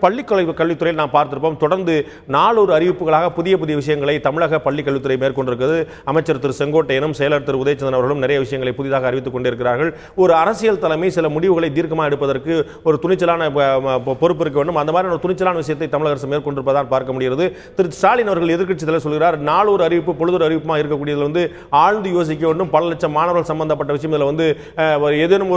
பள்ளி கல்வித்துறையில் நாம் பார்த்திருப்போம். தொடர்ந்து 4 அறிவிப்புகளாக புதிய புதிய விஷயங்களை தமிழக பள்ளி கல்வித்துறை மேற்கொண்டிருக்கிறது. அமைச்சர் திரு செங்கோட்டையனும் செயலர் திரு உதயச்சந்திரன் அவர்களும் நிறைய விஷயங்களை புதிதாக அறிவித்துக் கொண்டிருக்கிறார்கள். ஒரு அரசியல் தலைமை சில முடிவுகளை தீர்க்கமாக எடுப்பதற்கு ஒரு துணிச்சலான பொறுப்பு இருக்க வேண்டும். அந்த மாதிரி ஒரு துணிச்சலான விஷயத்தை தமிழக அரசு மேற்கொண்டிருப்பதால் பார்க்க முடிகிறது. திரு ஸ்டாலின் அவர்கள் எதிர்க்கட்சி தலைவர் சொல்கிறார், 4 அறிவிப்பு பொழுது அறிவிப்புமா இருக்கக்கூடியதில் வந்து ஆழ்ந்து யோசிக்க வேண்டும். பல லட்சம் மாணவர்கள் சம்பந்தப்பட்ட விஷயம் இதில் வந்து ஏதேனும்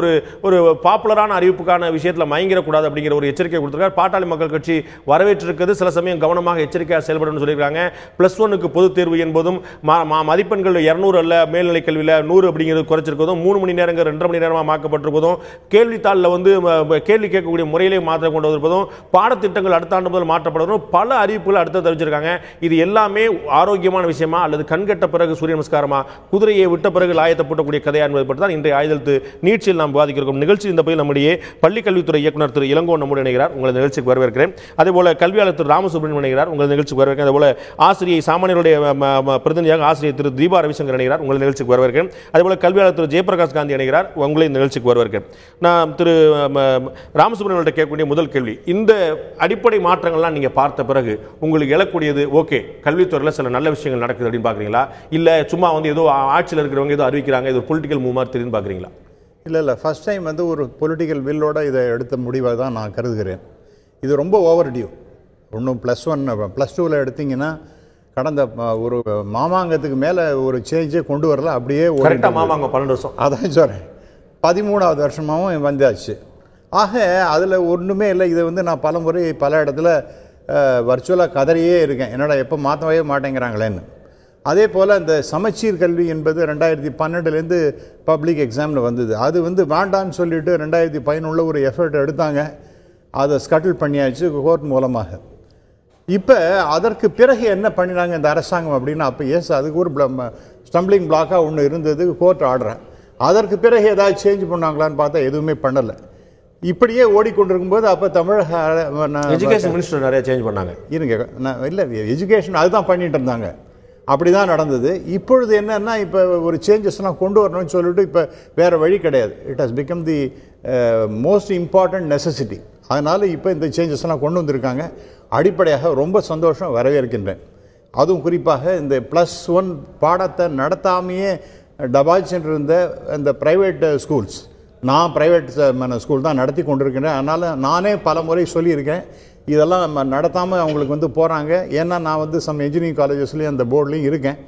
ஒரு பாப்புலரான அறிவிப்புக்கான விஷயத்தில் மயங்கிடக்கூடாது அப்படிங்கிற ஒரு எச்சரிக்கை கொடுத்திருக்கார். பாட்டாளி மக்கள் கட்சி வரவேற்றிருக்கிறது. சில சமயம் கவனமாக எச்சரிக்கையாக செயல்படும் சொல்லியிருக்காங்க. +1க்கு பொதுத் தேர்வு என்பதும் மதிப்பெண்கள் 200 அல்ல, மேல்நிலை கல்வியில் 100 அப்படிங்கிறது குறைச்சிருக்கதும் 3 மணி நேரங்கள் 2.5 மணி நேரமாக மாக்கப்பட்டிருப்பதும் கேள்வித்தாளில் வந்து கேள்வி கேட்கக்கூடிய முறையிலே மாற்றம் கொண்டு வந்திருப்பதும் பாடத்திட்டங்கள் அடுத்த ஆண்டு முதல் மாற்றப்படுவதும் பல அறிவிப்புகள் அடுத்து தெரிவிச்சிருக்காங்க. இது எல்லாமே ஆரோக்கியமான விஷயமா அல்லது கண்கட்ட பிறகு சூரிய நமஸ்காரமா, குதிரையை விட்ட பிறகு லாயத்தை பூட்டக்கூடிய கதையா என்பதை பற்றி தான் இன்றைய ஆயுதத்து நீட்சியில் நாம் விவாதிக்கிறோம். நிகழ்ச்சி இந்த பகுதியில் நம்முடைய பள்ளி கல்வித்துறை இயக்குனர் திரு இளங்கோ நம்முடைய இணைகிறார். உங்கள் நிகழ்ச்சிக்கு வரவேற்கிறேன். அதேபோல கல்வியாளர் திரு ராமசுப்ரமணியன் இணைகிறார். உங்கள் நிகழ்ச்சிக்கு வரவேற்கிறேன். அதேபோல ஆசிரியை சாமானியருடைய பிரதிநிதியாக ஆசிரியர் திரு தீபா ரவிசங்கர் இணைகிறார். உங்கள் நிகழ்ச்சிக்கு வரவேற்கிறேன். அதேபோல கல்வியாளர் திரு ஜெயபிரகாஷ் காந்தி இணைகிறார். உங்களை நிகழ்ச்சிக்கு வரவேற்கிறேன். நான் திரு ராமசுப்ரமணியன் கேட்கக்கூடிய முதல் கேள்வி, இந்த அடிப்படை மாற்றங்கள்லாம் நீங்க பார்த்த பிறகு உங்களுக்கு எழக்கூடியது ஓகே கல்வித்துறையில் சில நல்ல விஷயங்கள் நடக்குது அப்படின்னு பாக்குறீங்களா, இல்ல சும்மா வந்து ஏதோ ஆட்சியில் இருக்கிறவங்க ஏதோ அறிவிக்கிறாங்க, இது ஒரு பொலிட்டிக்கல் மூவ் மாதிரி தெரியுன்னு பாக்குறீங்களா? இல்லை ஃபர்ஸ்ட் டைம் வந்து ஒரு பொலிட்டிக்கல் வில்லோட இதை எடுத்த முடிவாக தான் நான் கருதுகிறேன். இது ரொம்ப ஓவர் டியூ. ஒன்றும் +1 +2ல் எடுத்தீங்கன்னா கடந்த ஒரு மாமாங்கத்துக்கு மேலே ஒரு சேஞ்சே கொண்டு வரல, அப்படியே மாமாங்க 12 வருஷம் அதான் சொல்கிறேன், 13வது வருஷமாகவும் வந்தாச்சு. ஆக அதில் ஒன்றுமே இல்லை. இதை வந்து நான் பல முறை பல இடத்துல வர்ச்சுவலாக கதறியே இருக்கேன், என்னடா எப்போ மாற்றவே மாட்டேங்கிறாங்களேன்னு. அதே போல் இந்த சமச்சீர் கல்வி என்பது 2012லேருந்து பப்ளிக் எக்ஸாமில் வந்தது. அது வந்து வேண்டான்னு சொல்லிட்டு 2011 ஒரு எஃபர்ட் எடுத்தாங்க, அதை ஸ்கட்டில் பண்ணியாச்சு கோர்ட் மூலமாக. இப்போ அதற்கு பிறகு என்ன பண்ணினாங்க இந்த அரசாங்கம் அப்படின்னா, அப்போ அதுக்கு ஒரு ஸ்டம்பிளிங் பிளாக்காக ஒன்று இருந்தது, கோர்ட் ஆர்டர். அதற்கு பிறகு ஏதாவது சேஞ்ச் பண்ணாங்களான்னு பார்த்தா எதுவுமே பண்ணலை. இப்படியே ஓடிக்கொண்டிருக்கும்போது அப்போ தமிழக எஜுகேஷன் மினிஸ்டர் நிறைய சேஞ்ச் பண்ணாங்க. இருங்க, இல்லை எஜுகேஷன் அதுதான் பண்ணிட்டு இருந்தாங்க, அப்படி தான் நடந்தது. இப்பொழுது என்னன்னா, இப்போ ஒரு சேஞ்சஸ்லாம் கொண்டு வரணும்னு சொல்லிட்டு இப்போ வேறு வழி கிடையாது. It has become the most important necessity. அதனால் இப்போ இந்த சேஞ்சஸ்லாம் கொண்டு வந்திருக்காங்க. அடிப்படையாக ரொம்ப சந்தோஷம், வரவேற்கின்றேன். அதுவும் குறிப்பாக இந்த +1 பாடத்தை நடத்தாமையே டபாய்ச்சின்னு இருந்த இந்த ப்ரைவேட் ஸ்கூல்ஸ், நான் ப்ரைவேட் ஸ்கூல் தான் நடத்தி கொண்டிருக்கிறேன். அதனால் நானே பல முறை சொல்லியிருக்கேன், இதெல்லாம் நடத்தாமல் அவங்களுக்கு வந்து போகிறாங்க. ஏன்னா நான் வந்து சம் இன்ஜினியரிங் காலேஜஸ்லேயும் அந்த போர்ட்லேயும் இருக்கேன்.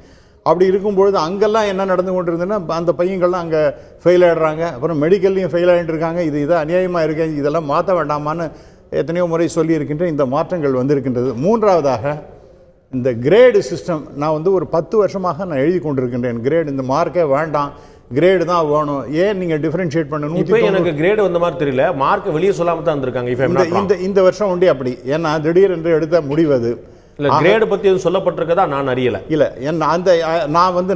அப்படி இருக்கும்பொழுது அங்கெல்லாம் என்ன நடந்து கொண்டு இருந்ததுன்னா, அந்த பையங்கள்லாம் அங்கே ஃபெயில் ஆகிடுறாங்க, அப்புறம் மெடிக்கல்லையும் ஃபெயில் ஆகிட்டு இருக்காங்க. இது அநியாயமாக இருக்கேன், இதெல்லாம் மாற்ற வேண்டாமான்னு எத்தனையோ முறை சொல்லியிருக்கின்றேன். இந்த மாற்றங்கள் வந்திருக்கின்றது. மூன்றாவதாக இந்த கிரேடு சிஸ்டம், நான் வந்து ஒரு 10 வருஷமாக நான் எழுதி கொண்டிருக்கின்றேன். கிரேடு இந்த மார்க்கே வேண்டாம், கிரேடு தான் வேணும். ஏன் நீங்க டிஃபரன்ஷியேட் பண்ணணும்? இப்போ எனக்கு கிரேடு வந்த மாதிரி தெரியல, மார்க் வெளியே சொல்லாம தான் வந்திருக்காங்க. இந்த வருஷம் உண்டு அப்படி. ஏன்னா திடீர் என்று எடுத்த முடிவது இல்ல, கிரேடு பத்தி எதுவும் சொல்லப்பட்டிருக்கதா நான் அறியல. இல்ல,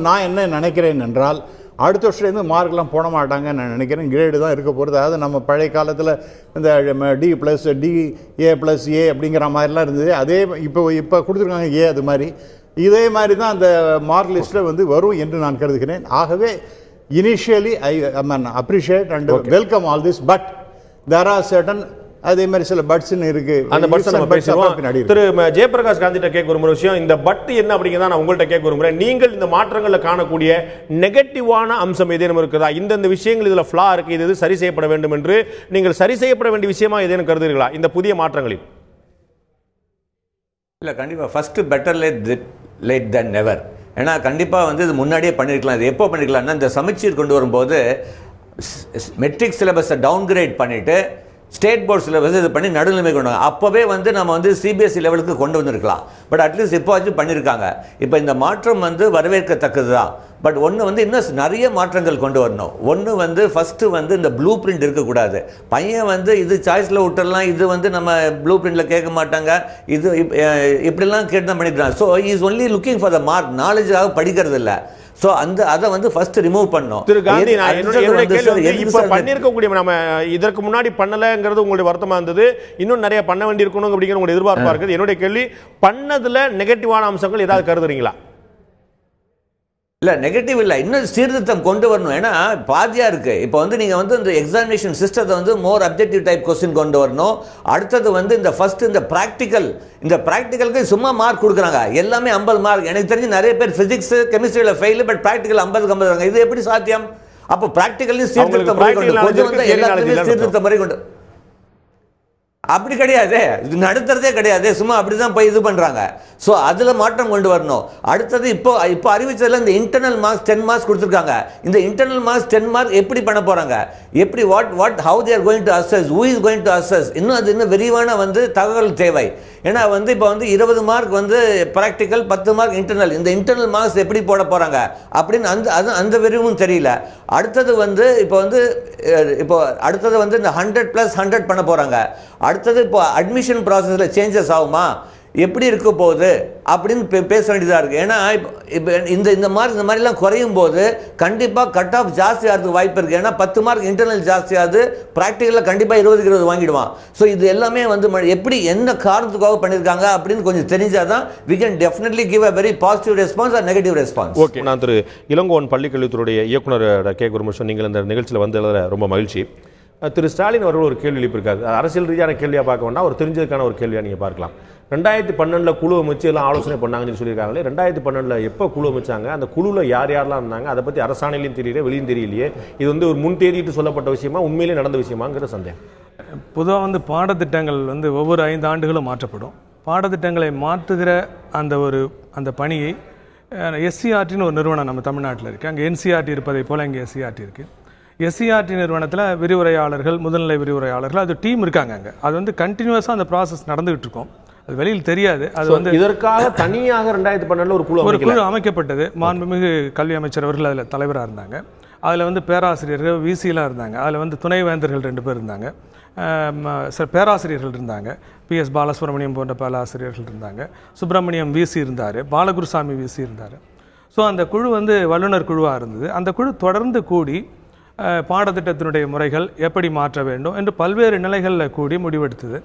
நான் என்ன நினைக்கிறேன் என்றால், அடுத்த வருஷத்துலேருந்து மார்க்லாம் போட மாட்டாங்க நான் நினைக்கிறேன். கிரேடு தான் இருக்க போகிறது. அதாவது நம்ம பழைய காலத்தில் இந்த D+, DA+A அப்படிங்கிற மாதிரிலாம் இருந்தது. அதே இப்போ கொடுத்துருக்காங்க ஏ, அது மாதிரி இதே மாதிரி தான் அந்த மார்க் லிஸ்ட்டில் வந்து வரும் என்று நான் கருதுகிறேன். ஆகவே initially I appreciate and welcome all this, but there are certain அதே மாதிரி சில பட்ஸ் இருக்கு. அந்த பட்ஸ் நம்ம பேசுவோம். திரு ஜெயபிரகாஷ் காந்திட்ட கேட்க ஒரு விஷயம், இந்த பட் என்ன அப்படிங்கிறத நான் உங்கள்கிட்ட கேட்க விரும்புகிறேன். நீங்கள் இந்த மாற்றங்களை காணக்கூடிய நெகட்டிவான அம்சம் ஏதேனும் இருக்குதா? இந்த விஷயங்கள் இதில் ஃப்ளா இருக்கு, இது சரி செய்யப்பட வேண்டும் என்று நீங்கள் சரி செய்யப்பட வேண்டிய விஷயமா ஏதேனும் கருதுகிறீர்களா இந்த புதிய மாற்றங்களில்? இல்லை, கண்டிப்பாக ஃபர்ஸ்ட் பெட்டர் லேட் தென் நெவர். ஏன்னா கண்டிப்பாக வந்து இது முன்னாடியே பண்ணியிருக்கலாம். இது எப்போ பண்ணியிருக்கலாம்னா, இந்த சமச்சீர் கொண்டு வரும்போது மெட்ரிக் சிலபஸை டவுன்கிரேட் பண்ணிவிட்டு ஸ்டேட் போர்ட் சிலபஸ் இது பண்ணி நடுநிலைமை கொண்டு வந்தாங்க. அப்போவே வந்து நம்ம வந்து சிபிஎஸ்சி லெவலுக்கு கொண்டு வந்திருக்கலாம். பட் அட்லீஸ்ட் இப்போவாச்சும் பண்ணியிருக்காங்க. இப்போ இந்த மாற்றம் வந்து வரவேற்கத்தக்கது தான். பட் ஒன்று வந்து இன்னும் நிறைய மாற்றங்கள் கொண்டு வரணும். ஒன்று வந்து ஃபஸ்ட்டு வந்து இந்த ப்ளூ பிரிண்ட் இருக்கக்கூடாது. பையன் வந்து இது சாய்ஸில் விட்டுடலாம், இது வந்து நம்ம ப்ளூ பிரிண்டில் கேட்க மாட்டாங்க, இது இப்படிலாம் கேட்டு தான் பண்ணிக்கிறாங்க. So is only looking for the mark, நாலேஜாக படிக்கிறது இல்லை. ஸோ அதை வந்து ஃபர்ஸ்ட் ரிமூவ் பண்ணணும். திரு காந்தி, இப்போ பண்ணியிருக்கக்கூடிய நம்ம இதற்கு முன்னாடி பண்ணலைங்கிறது உங்களுடைய வருத்தமாக இருந்தது, இன்னும் நிறைய பண்ண வேண்டியிருக்கணும் அப்படிங்கிற உங்களுடைய எதிர்பார்ப்பாக இருக்குது. என்னுடைய கேள்வி, பண்ணதில் நெகட்டிவான அம்சங்கள் ஏதாவது கருதுறீங்களா? இல்லை நெகட்டிவ் இல்லை, இன்னும் சீர்திருத்தம் கொண்டு வரணும். ஏன்னா பாதியாக இருக்குது. இப்போ வந்து நீங்கள் வந்து இந்த எக்ஸாமினேஷன் சிஸ்டத்தை வந்து மோர் அப்ஜெக்டிவ் டைப் கொஸ்டின் கொண்டு வரணும். அடுத்தது வந்து இந்த ஃபர்ஸ்ட் இந்த ப்ராக்டிக்கலுக்கு சும்மா மார்க் கொடுக்குறாங்க. எல்லாமே 50 மார்க். எனக்கு தெரிஞ்சு நிறைய பேர் ஃபிசிக்ஸ் கெமிஸ்ட்ரியில் ஃபெயில், பட் ப்ராக்டிக்கல் 50 இது எப்படி சாத்தியம்? அப்போ ப்ராக்டிக்கலையும் சீர்திருத்தம் முறை கொண்டு கொஞ்சம் வந்து எல்லாத்துலேயுமே சீர்திருத்த முறை கொண்டு அப்படி கிடையாது, இது நடத்துறதே கிடையாது, சும்மா அப்படிதான் போய் இது பண்றாங்க. ஸோ அதுல மாற்றம் கொண்டு வரணும். அடுத்தது இப்போ அறிவிச்சதுல இந்த இன்டர்னல் மார்க்ஸ் 10 மார்க்ஸ் கொடுத்துருக்காங்க. இந்த இன்டர்னல் மார்க்ஸ் 10 மார்க் எப்படி பண்ண போறாங்க, எப்படி how they are going to access, who is going to access, இன்னும் விரிவான வந்து தகவல் தேவை. ஏன்னா வந்து இப்போ வந்து 20 மார்க் வந்து ப்ராக்டிக்கல், 10 மார்க் இன்டர்னல். இந்த இன்டர்னல் மார்க்ஸ் எப்படி போட போறாங்க அப்படின்னு அந்த விரிவும் தெரியல. அடுத்தது வந்து இப்போ அடுத்தது வந்து இந்த 100+100 பண்ண போறாங்க. அடுத்தது இப்போ அட்மிஷன் ப்ராசஸ்ல சேஞ்சஸ் ஆகுமா, எப்படி இருக்க போகுது அப்படின்னு பேச வேண்டியதாக இருக்குது. ஏன்னா இப்போ இந்த மாதிரிலாம் குறையும் போது கண்டிப்பாக கட் ஆஃப் ஜாஸ்தி ஆகிறதுக்கு வாய்ப்பு இருக்குது. ஏன்னா 10 மார்க் இன்டர்னல் ஜாஸ்தியாகுது, ப்ராக்டிக்கலில் கண்டிப்பாக 20 வாங்கிடுவான். ஸோ இது எல்லாமே வந்து எப்படி என்ன காரணத்துக்காக பண்ணியிருக்காங்க அப்படின்னு கொஞ்சம் தெரிஞ்சால் தான் we can definitely give a very positive response or negative response. Okay, நான் திரு இளங்கோவன் பள்ளிக்கல்வித்துறையுடைய இயக்குனர் கே குருமோஷன், நீங்கள் இந்த நிகழ்ச்சியில் வந்ததில் ரொம்ப மகிழ்ச்சி. திரு ஸ்டாலின் அவர்கள் ஒரு கேள்வி எழுப்பியிருக்காரு. அரசியல் ரீதியான கேள்வியாக பார்க்க வேண்டாம், ஒரு தெரிஞ்சதுக்கான ஒரு கேள்வியாக நீங்கள் பார்க்கலாம். 2012 குழு அமைச்சு எல்லாம் ஆலோசனை பண்ணாங்கன்னு சொல்லியிருக்காங்களே, 2012 எப்போ குழு அமைச்சாங்க, அந்த குழுவில் யாரெல்லாம் இருந்தாங்க, அதை பற்றி அரசாணையிலையும் தெரியல, வெளியும் தெரியலையே. இது வந்து ஒரு முன் தேதிட்டு சொல்லப்பட்ட விஷயமா, உண்மையிலே நடந்த விஷயமாங்கிற சந்தேகம். பொதுவாக வந்து பாடத்திட்டங்கள் வந்து ஒவ்வொரு 5 ஆண்டுகளும் மாற்றப்படும். பாடத்திட்டங்களை மாற்றுகிற அந்த பணியை எஸ்சிஆர்டின்னு ஒரு நிறுவனம் நம்ம தமிழ்நாட்டில் இருக்குது. அங்கே என்சிஆர்டி இருப்பதை போல் இங்கே எஸ்சிஆர்டி இருக்குது. எஸ்சிஆர்டி நிறுவனத்தில் விரிவுரையாளர்கள், முதுநிலை விரிவுரையாளர்கள், அது டீம் இருக்காங்க. அங்கே அது வந்து கண்டினியூஸாக அந்த ப்ராசஸ் நடந்துகிட்டு இருக்கும். அது வெளியில் தெரியாது. அது வந்து இதற்காக தனியாக 2012 ஒரு குழு அமைக்கப்பட்டது. மாண்புமிகு கல்வி அமைச்சர் அவர்கள் அதில் தலைவராக இருந்தாங்க. அதில் வந்து பேராசிரியர்கள் விசிலாம் இருந்தாங்க. அதில் வந்து துணைவேந்தர்கள் 2 பேர் இருந்தாங்க. பேராசிரியர்கள் இருந்தாங்க. PS பாலசுப்ரமணியம் போன்ற பேராசிரியர்கள் இருந்தாங்க. சுப்பிரமணியம் விசி இருந்தார். பாலகுருசாமி விசி இருந்தார். ஸோ அந்த குழு வந்து வல்லுநர் குழுவாக இருந்தது. அந்த குழு தொடர்ந்து கூடி பாடத்திட்டத்தினுடைய முறைகள் எப்படி மாற்ற வேண்டும் என்று பல்வேறு நிலைகளில் கூடி முடிவெடுத்தது.